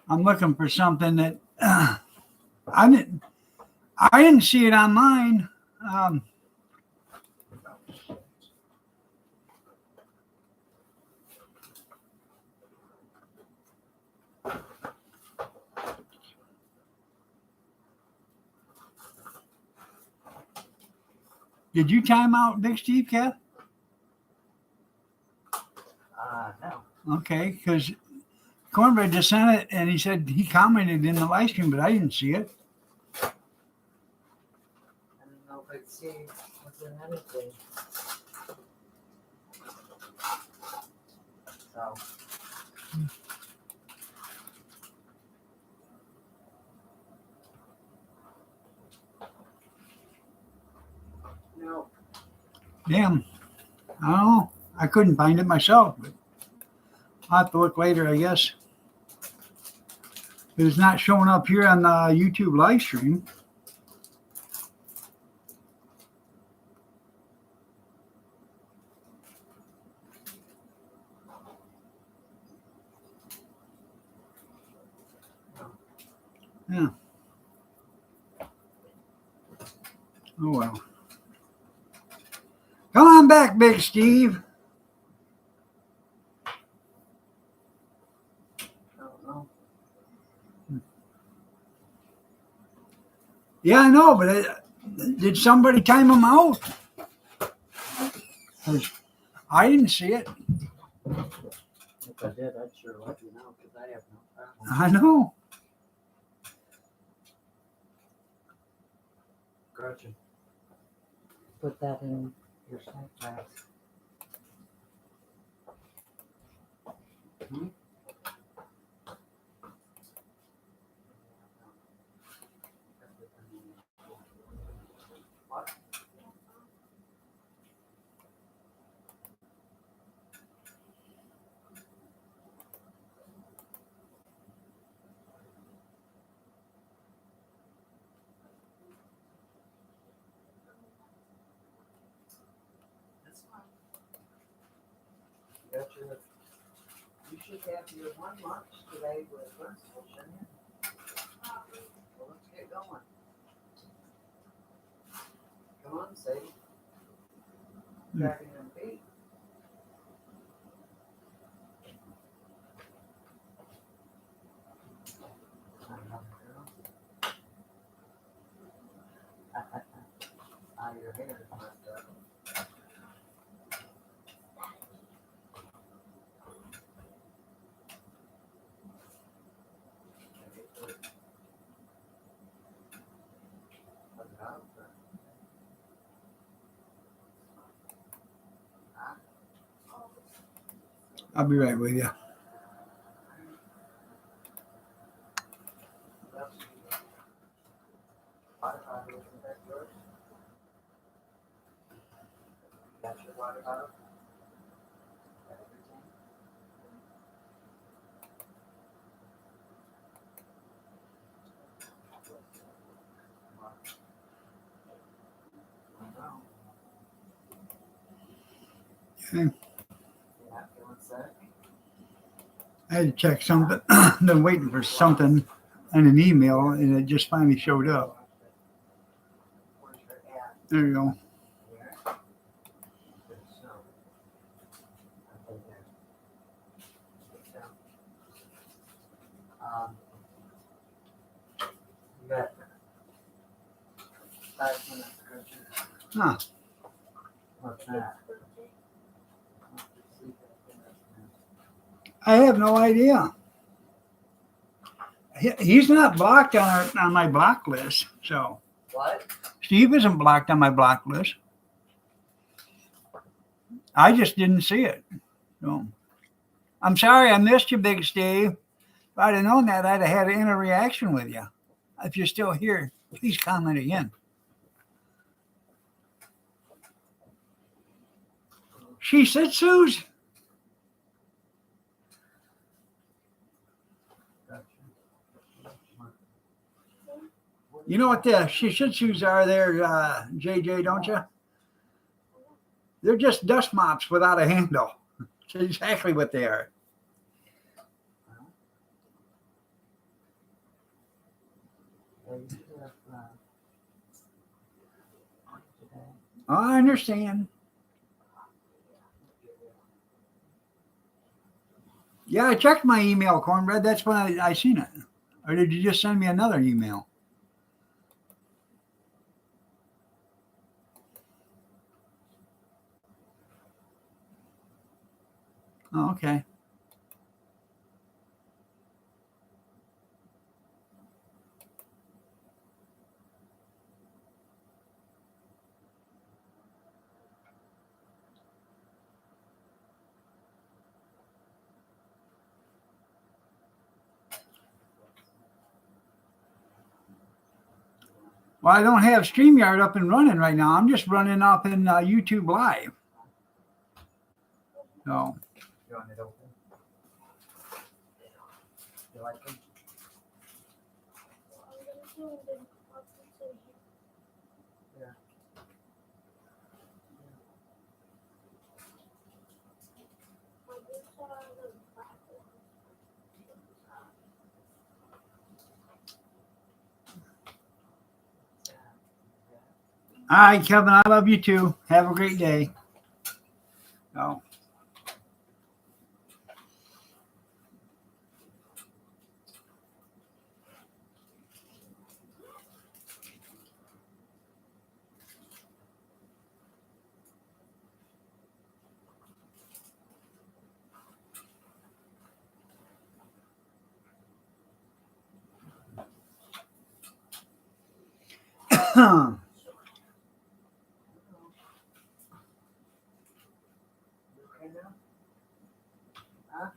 Speaker 1: I'm looking for something that I didn't see it on mine. Did you time out Big Steve, Kath?
Speaker 2: No.
Speaker 1: Okay, because Cornbread just sent it, and he said he commented in the live stream, but I didn't see it.
Speaker 2: I don't know if I see what's in anything. So. No.
Speaker 1: Damn. I don't know. I couldn't find it myself, but I'll have to look later, I guess. It's not showing up here on the YouTube live stream. Yeah. Oh well. Come on back, Big Steve.
Speaker 2: I don't know.
Speaker 1: Yeah, I know, but did somebody time him out? 'Cause I didn't see it.
Speaker 2: If I did, I'd sure let you know because I have no problem.
Speaker 1: I know.
Speaker 2: Gretchen, put that in your snack bags. Hmm? What? That's fine. You got your, you should have your one lunch today with Bristol, shouldn't you? Well, let's get going. Come on, Sadie. Dragging them feet. Your hair is messed up.
Speaker 1: I'll be right with you.
Speaker 2: Got your water bottle? Got everything?
Speaker 1: Okay.
Speaker 2: You're not feeling sick?
Speaker 1: I had to check something. Been waiting for something in an email, and it just finally showed up.
Speaker 2: Where's your at?
Speaker 1: There you go.
Speaker 2: Here? Good snow. Okay, there. Sit down. You got 5 minutes, Gretchen.
Speaker 1: Huh.
Speaker 2: What's that?
Speaker 1: I have no idea. He's not blocked on my block list, so
Speaker 2: What?
Speaker 1: Steve isn't blocked on my block list. I just didn't see it. So, I'm sorry I missed you, Big Steve. If I'd have known that, I'd have had an interaction with you. If you're still here, please comment again. She Shih Tzus? You know what the Shih Tzus are there, JJ, don't you? They're just dust mops without a handle. That's exactly what they are. I understand. Yeah, I checked my email, Cornbread. That's when I seen it. Or did you just send me another email? Oh, okay. Well, I don't have StreamYard up and running right now. I'm just running up in YouTube Live. So,
Speaker 2: You want it open? You like them? Yeah.
Speaker 1: all right, Kevin, I love you too. Have a great day. Oh.
Speaker 2: Okay now? Huh?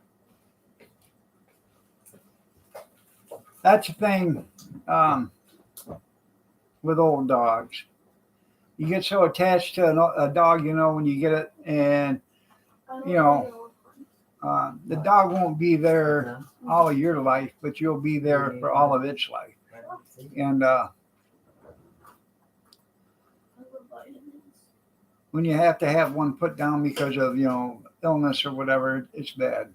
Speaker 1: That's the thing with old dogs. You get so attached to a dog, you know, when you get it, and you know, the dog won't be there all of your life, but you'll be there for all of its life. And when you have to have one put down because of, you know, illness or whatever, it's bad.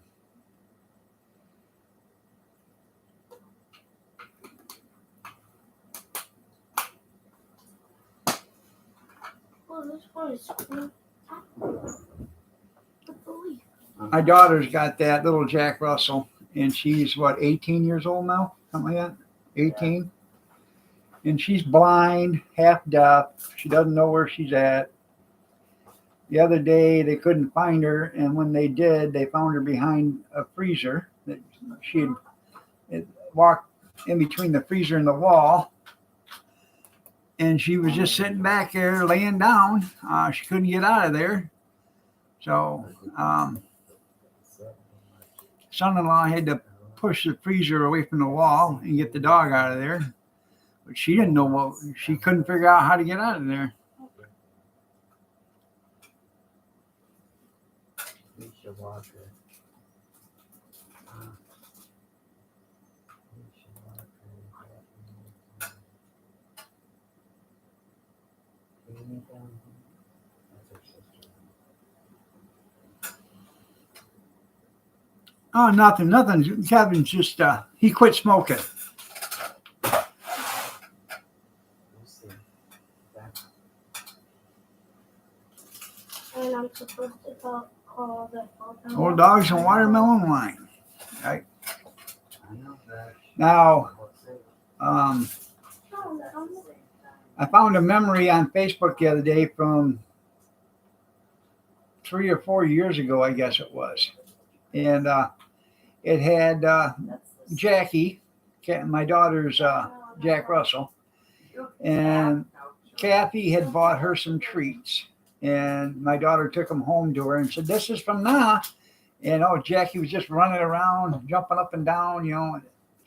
Speaker 1: My daughter's got that little Jack Russell, and she's what, 18 years old now? Something like that? 18? And she's blind, half deaf. She doesn't know where she's at. The other day, they couldn't find her, and when they did, they found her behind a freezer. That she had walked in between the freezer and the wall, and she was just sitting back there, laying down. She couldn't get out of there. So, son-in-law had to push the freezer away from the wall and get the dog out of there. But she didn't know what, she couldn't figure out how to get out of there.
Speaker 2: Alicia Walker.
Speaker 1: Oh, nothing. Kevin's just, he quit smoking.
Speaker 3: And I'm supposed to call the phone.
Speaker 1: Old dogs and watermelon wine. Right.
Speaker 2: I know that.
Speaker 1: Now, I found a memory on Facebook the other day from 3 or 4 years ago, I guess it was. And it had Jackie, my daughter's Jack Russell, and Kathy had bought her some treats, and my daughter took them home to her and said, "This is from Na." And oh, Jackie was just running around, jumping up and down, you know.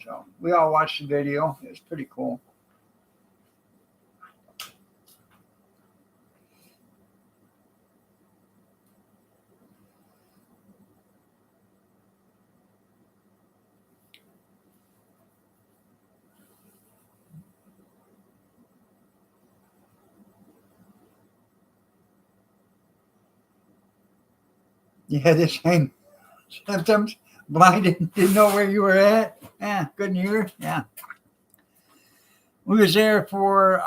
Speaker 1: So we all watched the video. It was pretty cool. Yeah, the same symptoms. Blinded, didn't know where you were at. Yeah, couldn't hear. Yeah. We was there for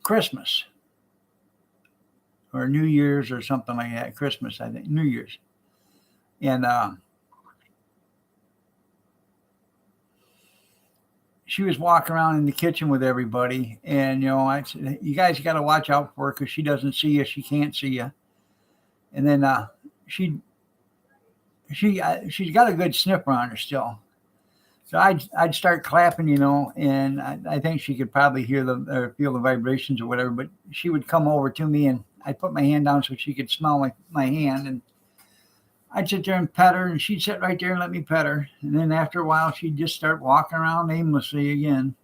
Speaker 1: Christmas or New Year's or something like that. Christmas, I think. New Year's. And she was walking around in the kitchen with everybody. And, you know, I said, "You guys got to watch out for her because she doesn't see you. She can't see you." And then she she's got a good sniffer on her still. So I'd start clapping, you know, and I think she could probably hear or feel the vibrations or whatever. But she would come over to me, and I'd put my hand down so she could smell my hand, and I'd sit there and pet her, and she'd sit right there and let me pet her. And then after a while, she'd just start walking around aimlessly again.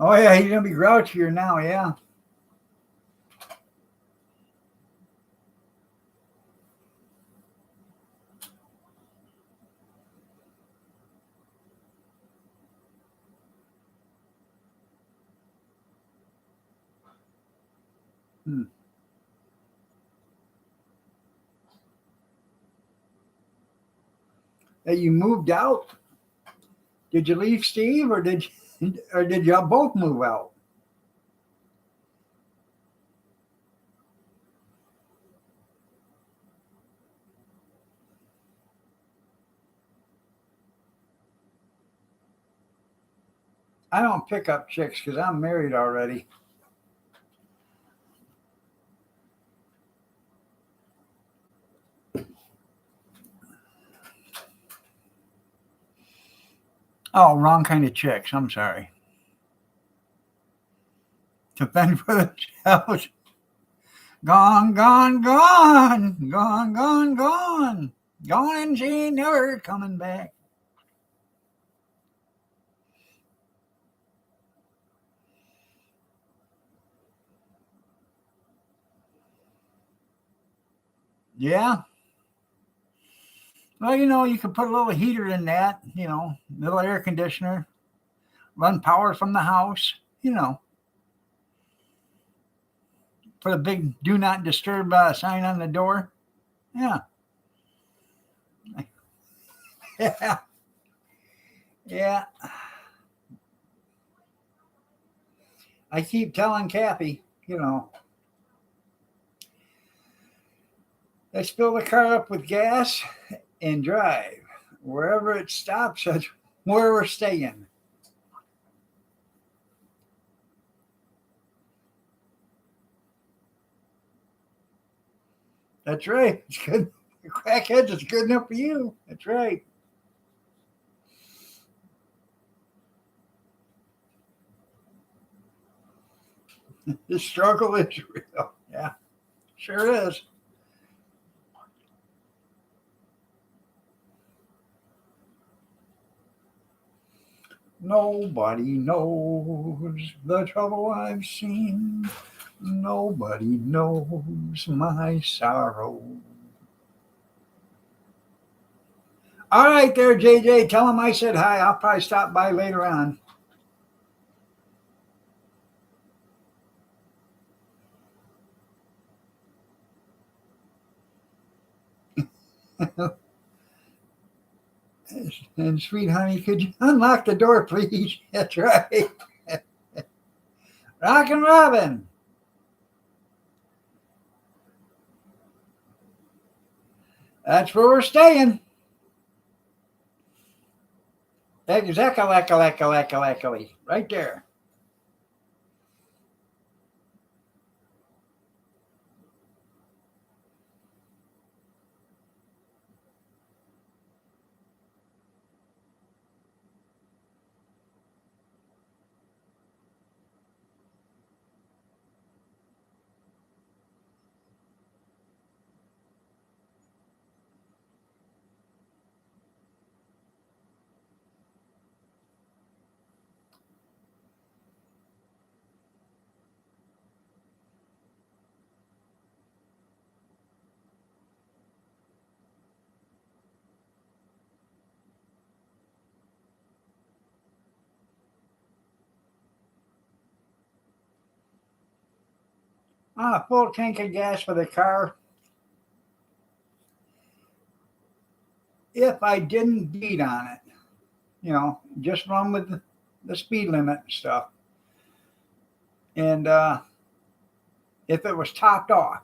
Speaker 1: Oh yeah, he's gonna be grouchier now. Yeah. Hmm. Hey, you moved out? Did you leave Steve, or did y'all both move out? I don't pick up chicks because I'm married already. Oh, wrong kind of chicks. I'm sorry. To fend for themselves. Gone, gone, gone, gone, gone, gone, gone, and she ain't never coming back. Yeah. Well, you know, you could put a little heater in that, you know, little air conditioner, run power from the house, you know, put a big do not disturb sign on the door. Yeah. Yeah. Yeah. I keep telling Kathy, you know, let's fill the car up with gas and drive. Wherever it stops, that's where we're staying. That's right. It's good. Crackheads, it's good enough for you. That's right. The struggle is real. Yeah, sure is. Nobody knows the trouble I've seen. Nobody knows my sorrow. All right, there, JJ. Tell him I said hi. I'll probably stop by later on. And sweet honey, could you unlock the door, please? That's right. Rockin' Robin. That's where we're staying. Exactly, right there. On a full tank of gas for the car. If I didn't beat on it, just run with the speed limit and stuff. And if it was topped off,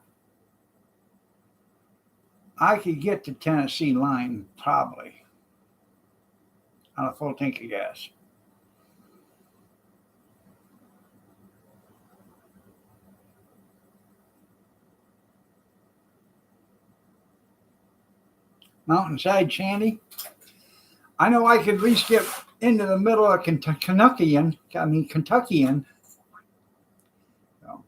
Speaker 1: I could get to Tennessee line probably on a full tank of gas. Mountainside Shanty. I know I could at least get into the middle of Kentuckian. So.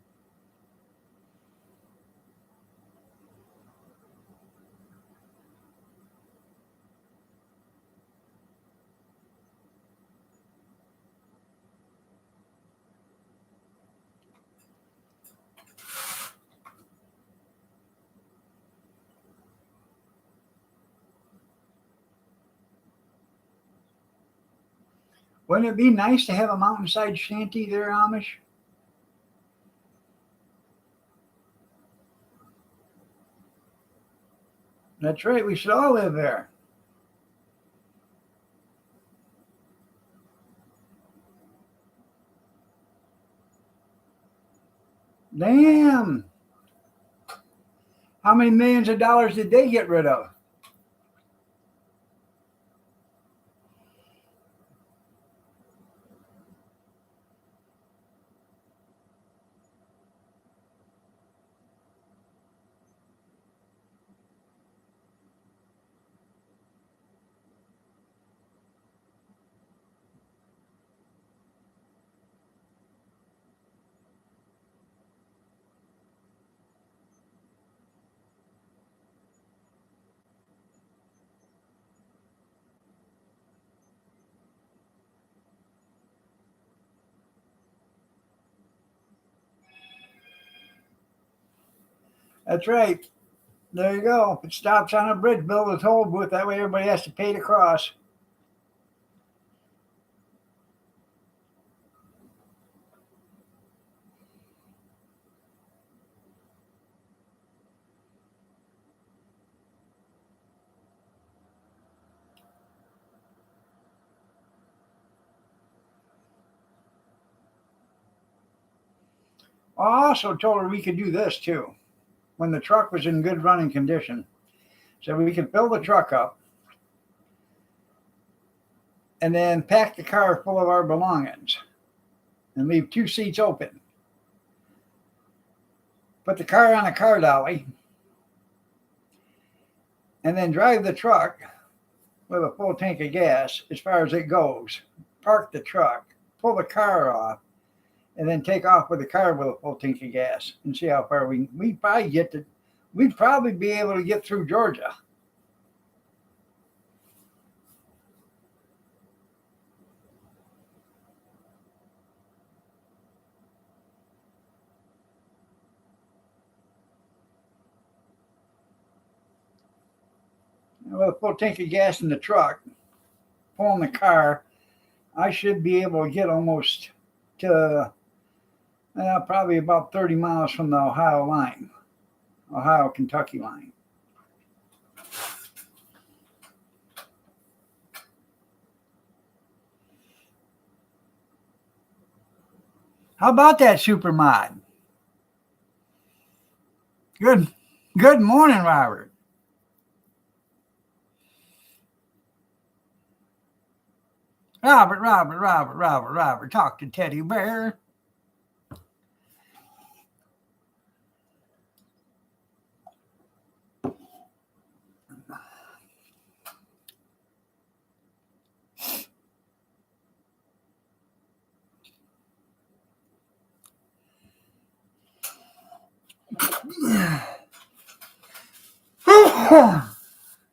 Speaker 1: Wouldn't it be nice to have a mountainside shanty there, Amish? That's right. We should all live there. Damn. How many millions of dollars did they get rid of? That's right. There you go. If it stops on a bridge, build a toll booth. That way everybody has to pay to cross. I also told her we could do this too when the truck was in good running condition. So we could fill the truck up and then pack the car full of our belongings and leave 2 seats open. Put the car on a car dolly and then drive the truck with a full tank of gas as far as it goes. Park the truck, pull the car off, and then take off with the car with a full tank of gas and see how far we'd probably be able to get through Georgia. With a full tank of gas in the truck, pulling the car, I should be able to get almost to probably about 30 miles from the Ohio-Kentucky line. How about that super mod? Good morning, Robert. Robert, talk to Teddy Bear.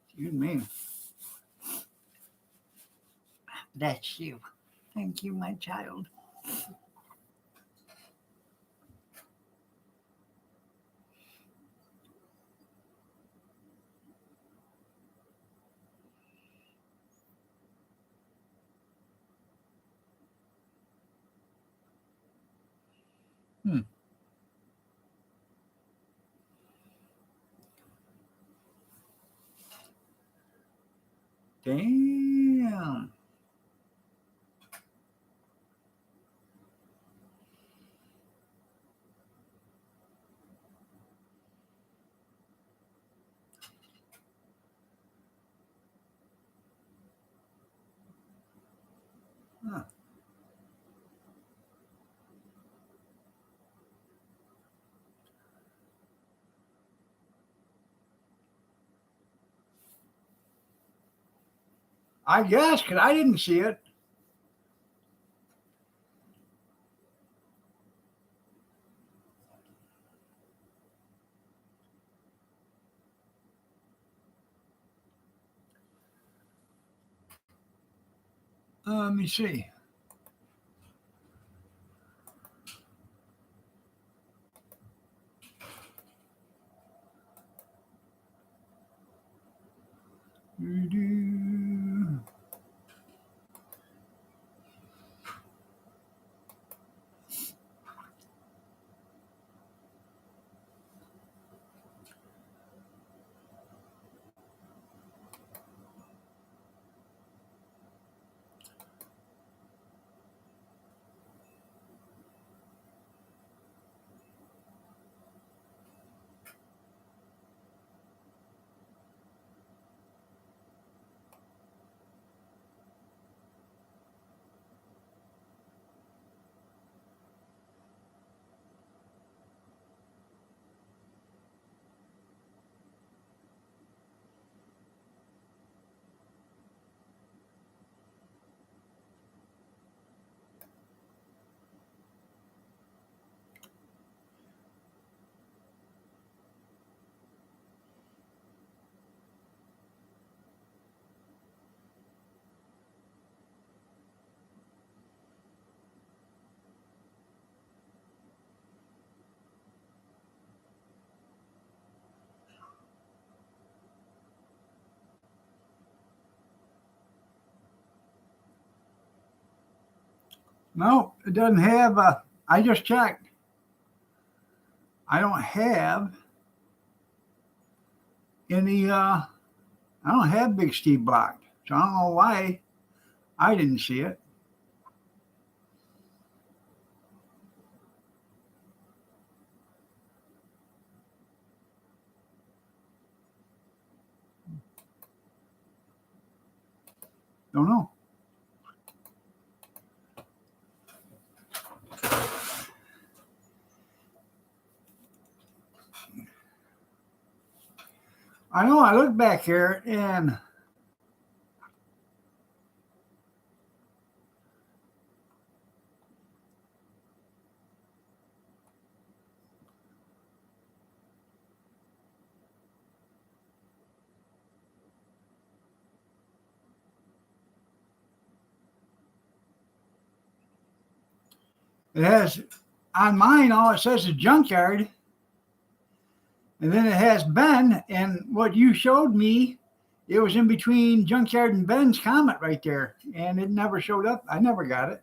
Speaker 1: Excuse me. That's you. Thank you, my child. Hmm. Damn. Huh. I guess, because I didn't see it. Let me see. Doo-doo. No, it doesn't have. I just checked. I don't have any. I don't have Big Steve blocked, so I don't know why I didn't see it. Don't know. I know. I look back here and it has on mine. All it says is junkyard, and then it has Ben. And what you showed me, it was in between junkyard and Ben's comment right there, and it never showed up. I never got it.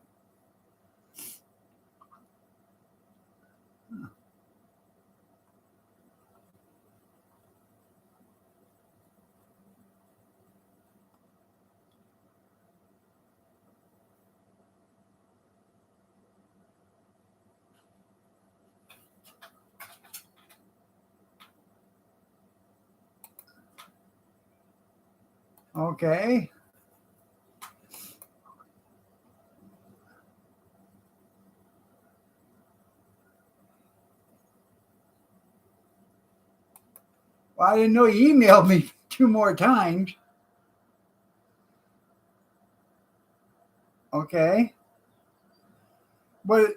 Speaker 1: Okay. Well, I didn't know you emailed me 2 more times. Okay. But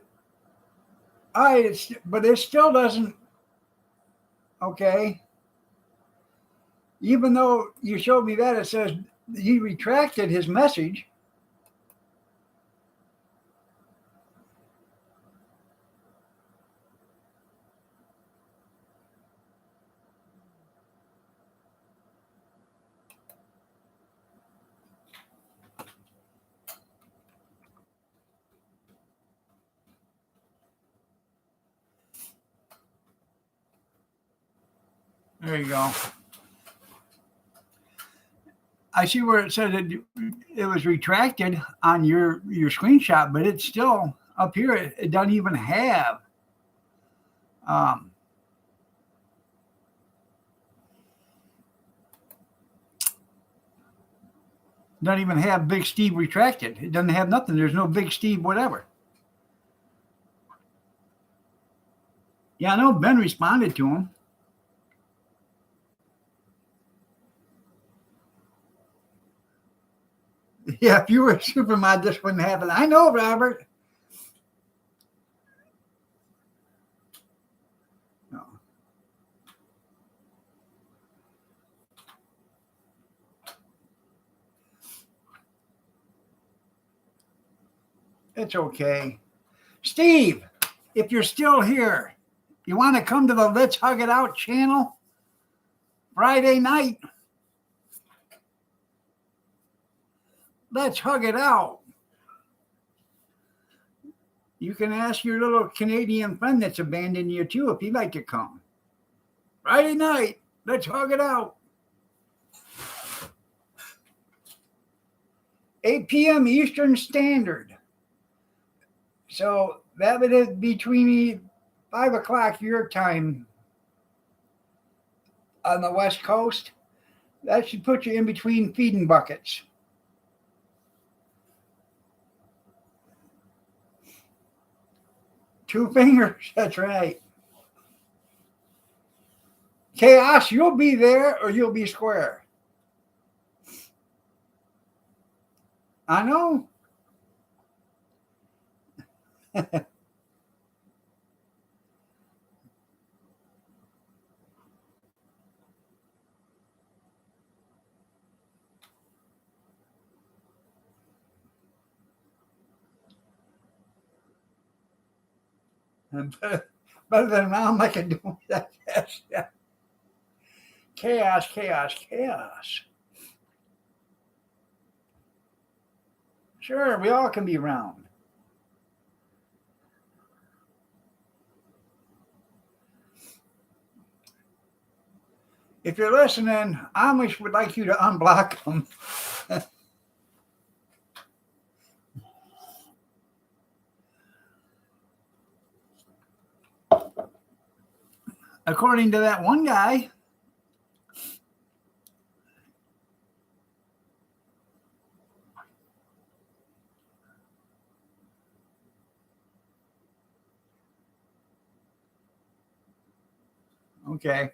Speaker 1: but it still doesn't. Okay. Even though you showed me that, it says he retracted his message. There you go. I see where it said that it was retracted on your screenshot, but it's still up here. It doesn't even have um, Big Steve retracted. It doesn't have nothing. There's no Big Steve whatever. Yeah, I know Ben responded to him. Yeah, if you were a supermod, this wouldn't happen. I know, Robert. No. It's okay. Steve, if you're still here, you want to come to the Let's Hug It Out channel Friday night? Let's hug it out. You can ask your little Canadian friend that's abandoned you too if he'd like to come. Friday night, let's hug it out. 8 p.m. Eastern Standard. So that would be between 5 o'clock your time on the West Coast. That should put you in between feeding buckets. Two fingers, that's right. Chaos, you'll be there or you'll be square. I know. Better than mom, I can do that. Yeah. Chaos, chaos, chaos. Sure, we all can be round. If you're listening, Amish would like you to unblock them. According to that one guy. Okay.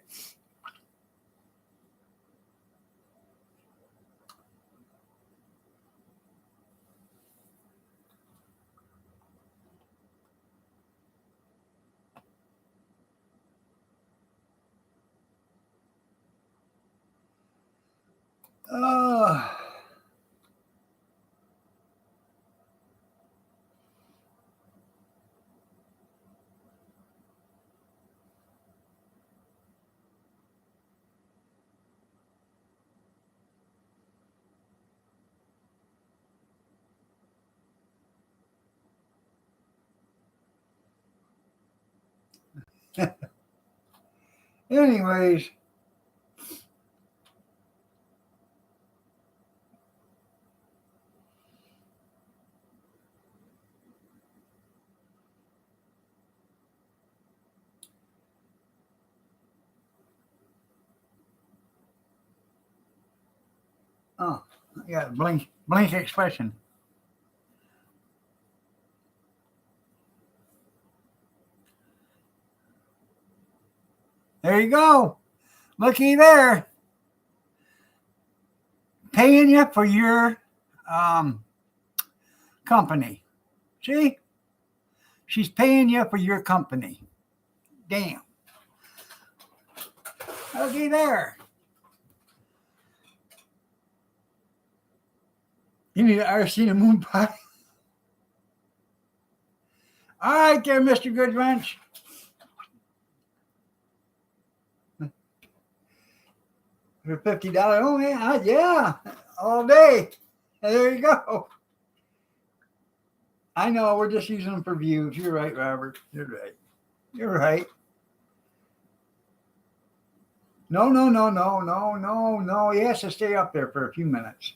Speaker 1: Uh, anyways. Oh. Yeah, blink expression. There you go. Looky there. Paying you for your um, company. See? She's paying you for your company. Damn. Looky there. You need to RC the moon pie. All right there, Mr. Goodwrench. For $50. Oh, yeah. All day. And there you go. I know, we're just using them for views. You're right, Robert. You're right. You're right. No. He has to stay up there for a few minutes.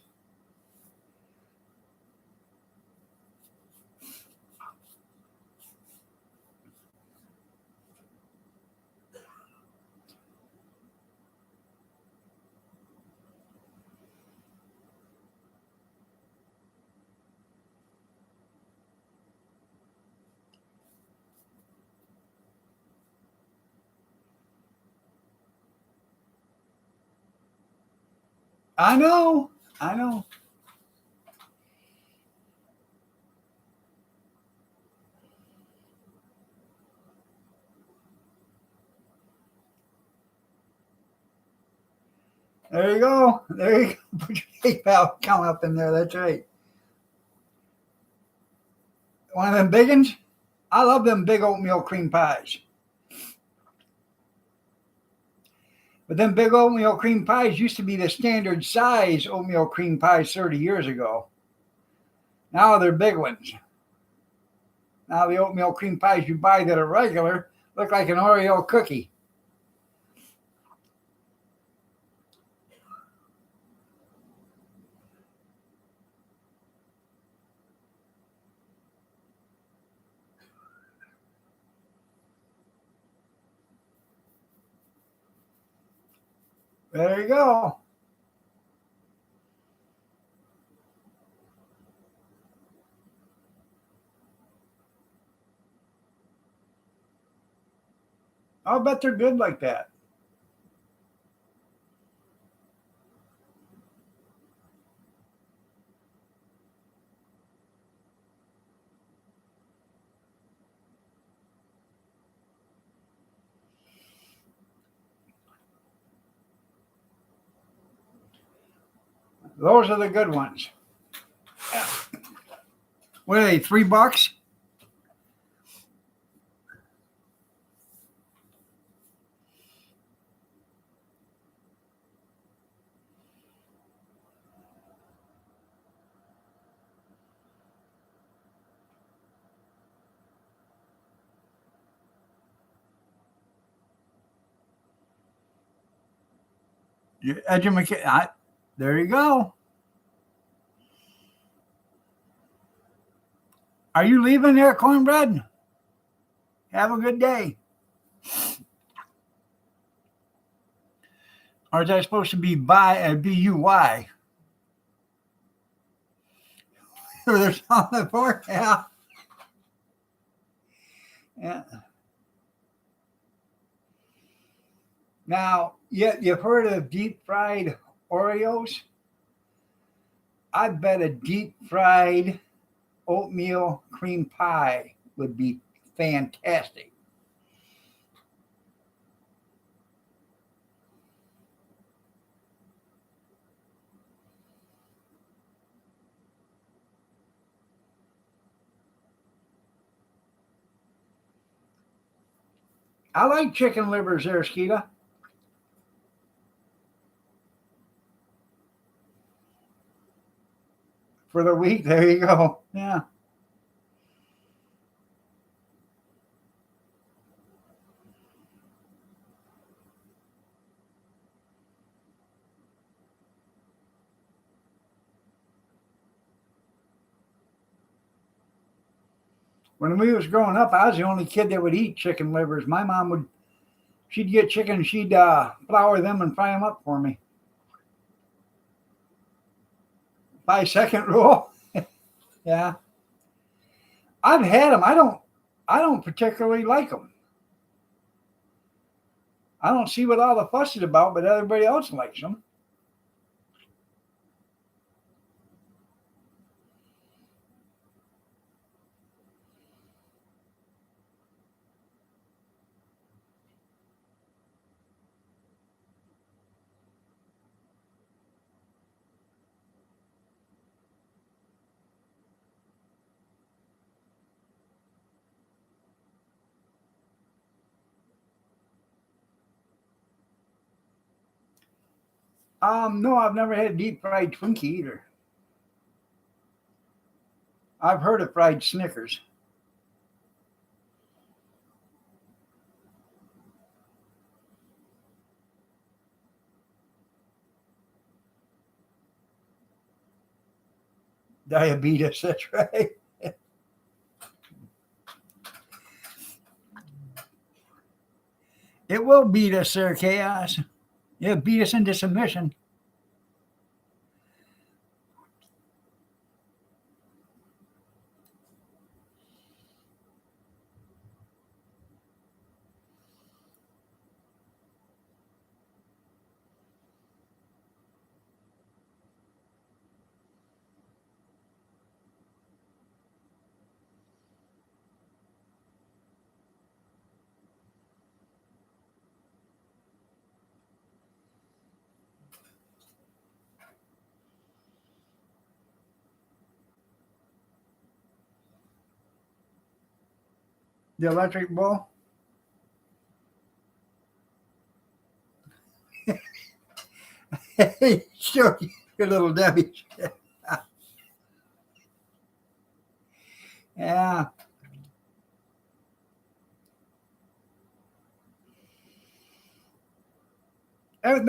Speaker 1: I know. There you go. Put your PayPal account up in there. That's right. One of them big ones? I love them big oatmeal cream pies. But them big oatmeal cream pies used to be the standard size oatmeal cream pies 30 years ago. Now they're big ones. Now the oatmeal cream pies you buy that are regular look like an Oreo cookie. There you go. I'll bet they're good like that. Those are the good ones. What are they, $3? There you go. Are you leaving there, Cornbread? Have a good day. Or is that supposed to be B-U-Y? Or there's something for it? Yeah. Now, you've heard of deep fried Oreos? I bet a deep fried oatmeal cream pie would be fantastic. I like chicken livers there, Skeeta. For the week, there you go. Yeah. When we was growing up, I was the only kid that would eat chicken livers. My mom she'd get chicken, she'd flour them and fry them up for me. 5-second rule. Yeah. I've had them. I don't particularly like them. I don't see what all the fuss is about, but everybody else likes them. No, I've never had deep fried Twinkie either. I've heard of fried Snickers. Diabetes, that's right. It will beat us, Sir Chaos. It'll beat us into submission. The electric bull. Hey, sure, your little Debbie. Yeah. All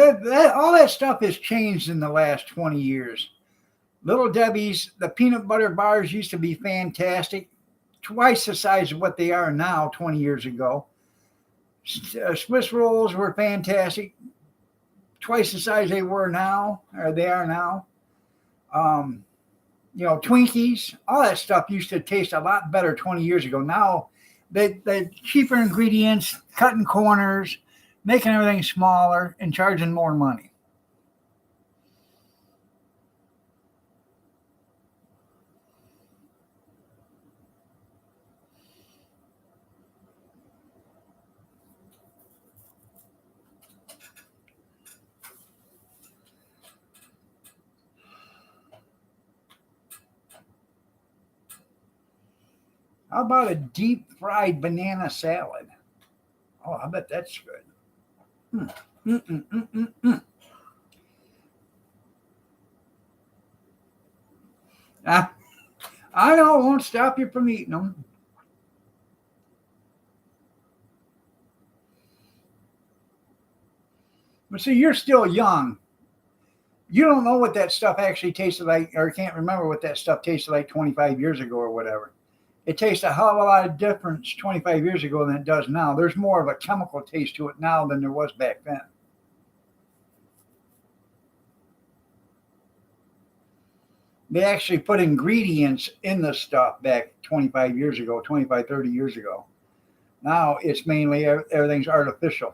Speaker 1: that stuff has changed in the last 20 years. Little Debbie's, the peanut butter bars used to be fantastic, twice the size of what they are now 20 years ago. Swiss rolls were fantastic, twice the size they were now, or they are now. Um, Twinkies, all that stuff used to taste a lot better 20 years ago. Now, they cheaper ingredients, cutting corners, making everything smaller, and charging more money. How about a deep fried banana salad? Oh, I bet that's good. Mm, mm, mm, mm, mm, mm. Ah, I know it won't stop you from eating them. But see, you're still young. You don't know what that stuff actually tasted like, or can't remember what that stuff tasted like 25 years ago or whatever. It tastes a hell of a lot of difference 25 years ago than it does now. There's more of a chemical taste to it now than there was back then. They actually put ingredients in the stuff back 25 years ago, 25, 30 years ago. Now it's mainly everything's artificial.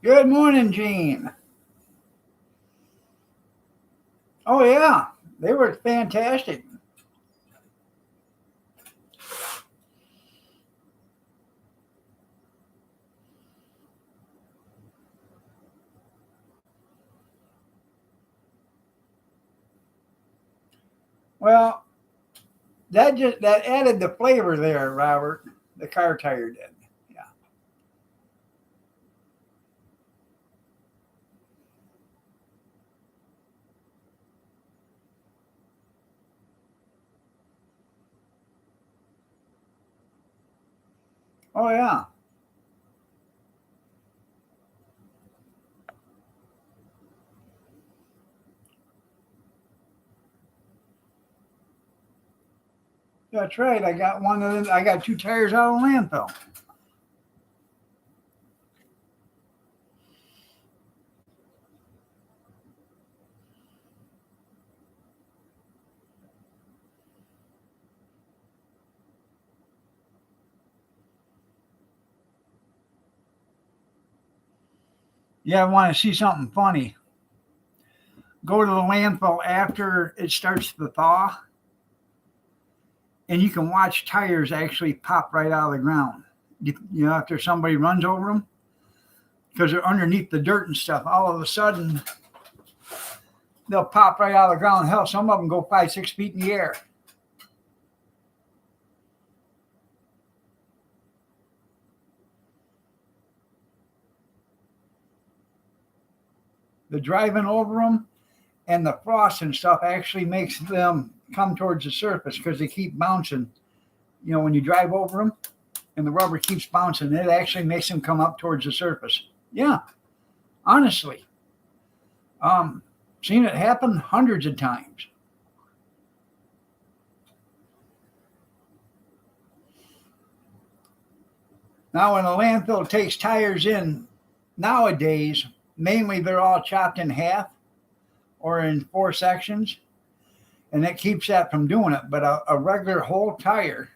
Speaker 1: Good morning, Gene. Oh, yeah, they were fantastic. Well, that added the flavor there, Robert. The car tire did. Yeah. Oh, yeah. That's right. I got one of them. I got 2 tires out of the landfill. Yeah, I want to see something funny. Go to the landfill after it starts to thaw, and you can watch tires actually pop right out of the ground. You know, after somebody runs over them, because they're underneath the dirt and stuff, all of a sudden they'll pop right out of the ground. Hell, some of them go 5, 6 feet in the air. The driving over them and the frost and stuff actually makes them come towards the surface because they keep bouncing. You know, when you drive over them and the rubber keeps bouncing, it actually makes them come up towards the surface. Yeah, honestly. Seen it happen hundreds of times. Now, when a landfill takes tires in nowadays, mainly they're all chopped in half or in 4 sections, and that keeps that from doing it. But a regular whole tire,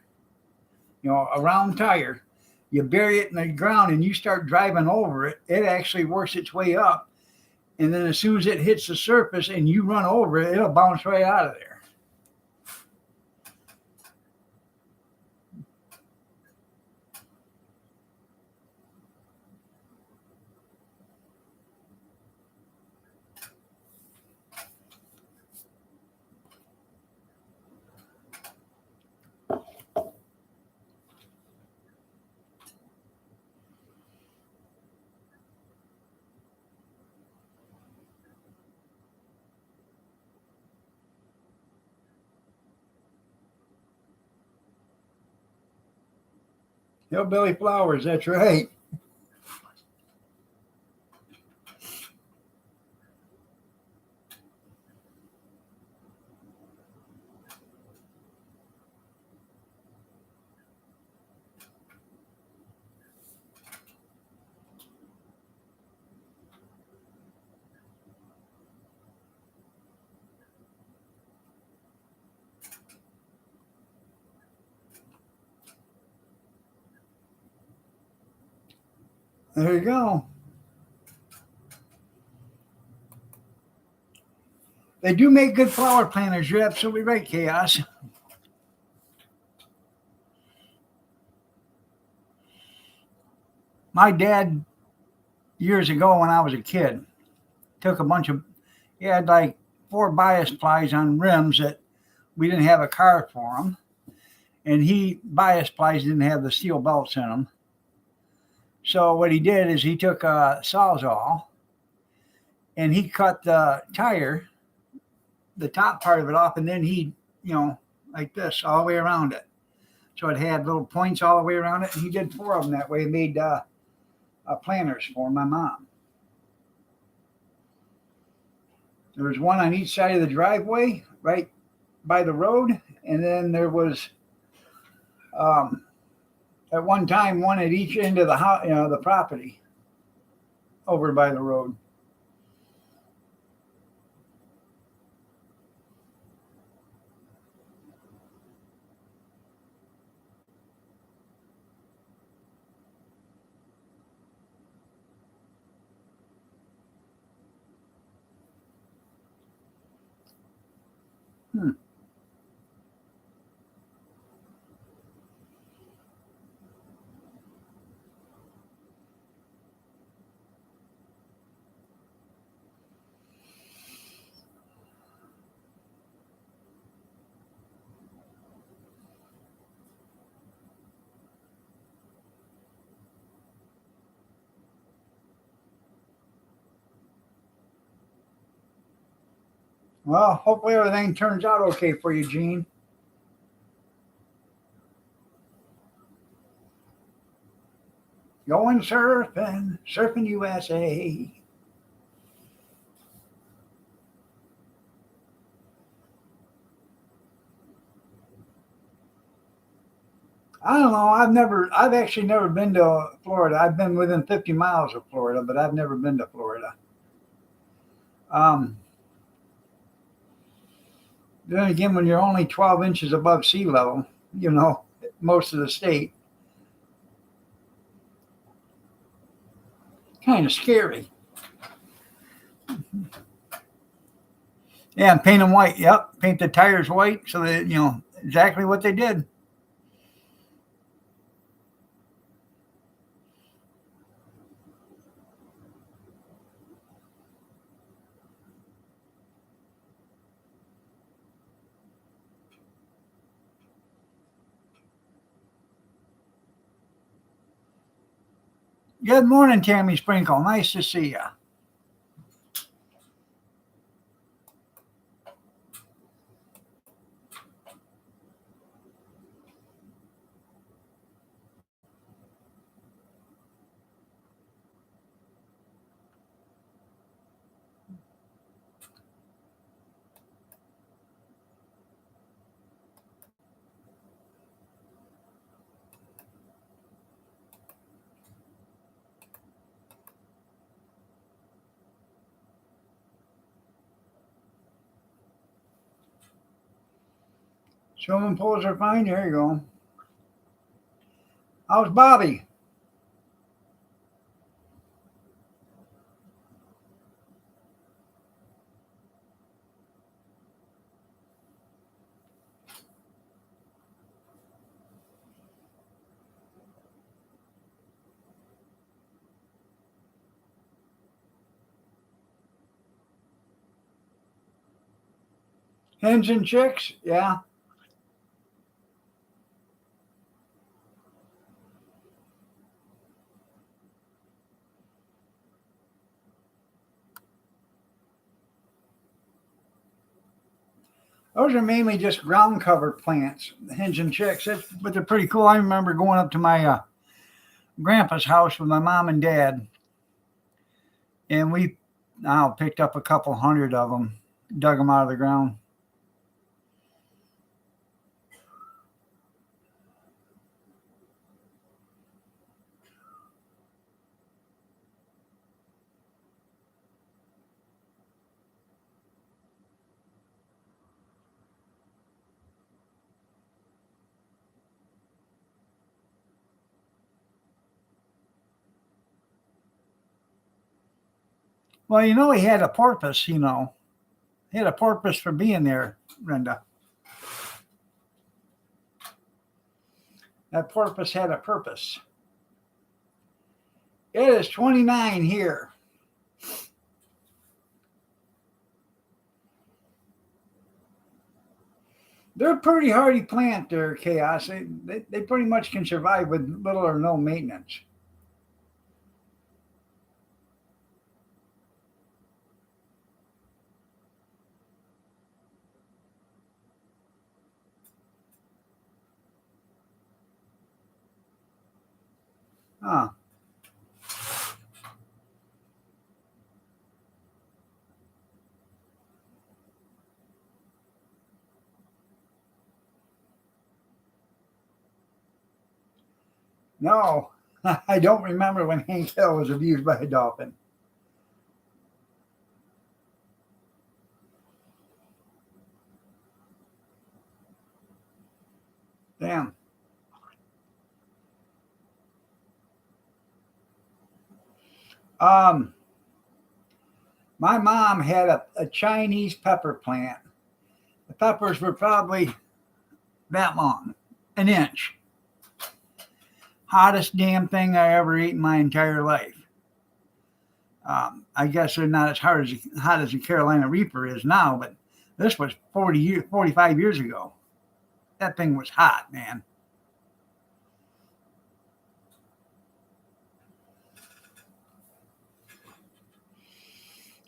Speaker 1: you know, a round tire, you bury it in the ground and you start driving over it, it actually works its way up. And then as soon as it hits the surface and you run over it, it'll bounce right out of there. Hillbilly Flowers, that's right. There you go. They do make good flower planters. You're absolutely right, Chaos. My dad, years ago when I was a kid, took a bunch of, he had like 4 bias plies on rims that we didn't have a car for them. And he, bias plies didn't have the steel belts in them. So what he did is he took a Sawzall and he cut the tire, the top part of it off, and then he, you know, like this all the way around it. So it had little points all the way around it. And he did 4 of them that way. He made planters for my mom. There was one on each side of the driveway, right by the road, and then there was at one time one at each end of the house, you know, the property, over by the road. Hmm. Well, hopefully everything turns out okay for you, Gene. Going surfing, surfing USA. I don't know. I've actually never been to Florida. I've been within 50 miles of Florida, but I've never been to Florida. Um, then again, when you're only 12 inches above sea level, you know, most of the state, kind of scary. Yeah, and paint them white. Yep, paint the tires white so that you know exactly what they did. Good morning, Tammy Sprinkle. Nice to see you. Swimming pools are fine. There you go. How's Bobby? Hens and chicks? Yeah. Those are mainly just ground cover plants, hens and chicks. But they're pretty cool. I remember going up to my grandpa's house with my mom and dad, and we now picked up a couple hundred of them, dug them out of the ground. Well, you know, he had a porpoise, you know. He had a porpoise for being there, Brenda. That porpoise had a purpose. It is 29 here. They're a pretty hardy plant there, Chaos. They pretty much can survive with little or no maintenance. Huh. No, I don't remember when Hank Hill was abused by a dolphin. Damn. Um, my mom had a Chinese pepper plant. The peppers were probably that long, an inch. Hottest damn thing I ever ate in my entire life. I guess they're not as hot as the Carolina Reaper is now, but this was 45 years ago. That thing was hot, man.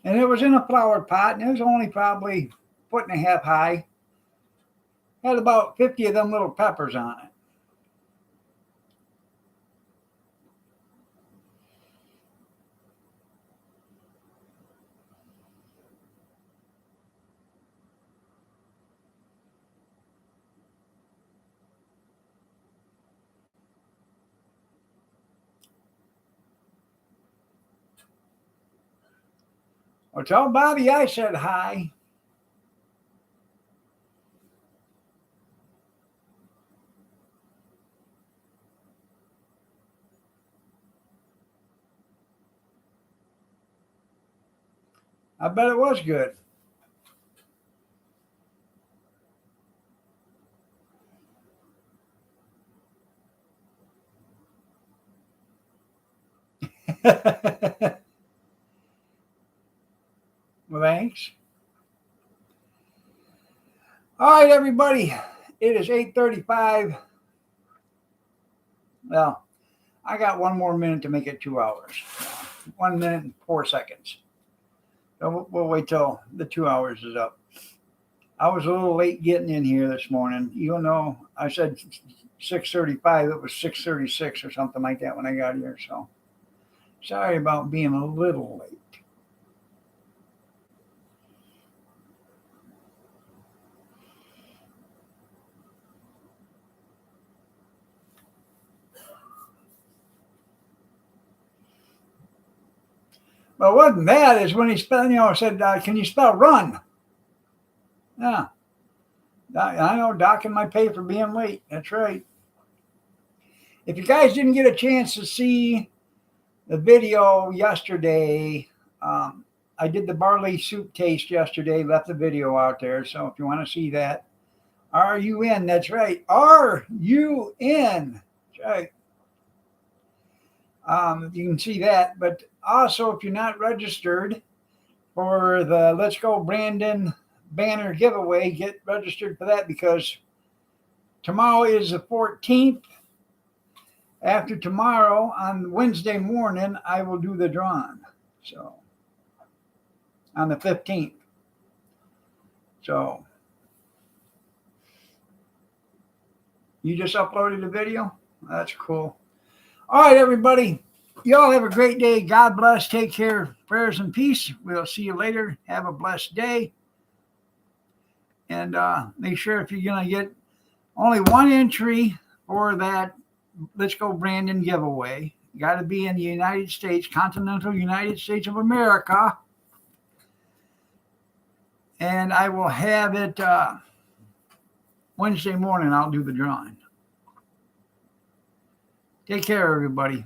Speaker 1: And it was in a flower pot, and it was only probably a foot and a half high. Had about 50 of them little peppers on it. Well, tell Bobby I said hi. I bet it was good. Well, thanks. All right, everybody. It is 8:35. Well, I got one more minute to make it 2 hours. 1 minute and 4 seconds. So we'll wait till the 2 hours is up. I was a little late getting in here this morning. Even though I said 6:35, it was 6:36 or something like that when I got here. So sorry about being a little late. But it wasn't that. Is when he said, "Can you spell run?" Yeah, I know. Docking my pay for being late. That's right. If you guys didn't get a chance to see the video yesterday, I did the barley soup taste yesterday. Left the video out there. So if you want to see that, RUN. That's right. RUN. That's right. You can see that. But also, if you're not registered for the Let's Go Brandon banner giveaway, get registered for that, because tomorrow is the 14th. After tomorrow, on Wednesday morning, I will do the drawing. So, on the 15th. So, you just uploaded the video? That's cool. All right, everybody. Y'all have a great day. God bless. Take care. Prayers and peace. We'll see you later. Have a blessed day. And make sure, if you're going to get only one entry for that Let's Go Brandon giveaway, you got to be in the United States, continental United States of America. And I will have it Wednesday morning. I'll do the drawing. Take care, everybody.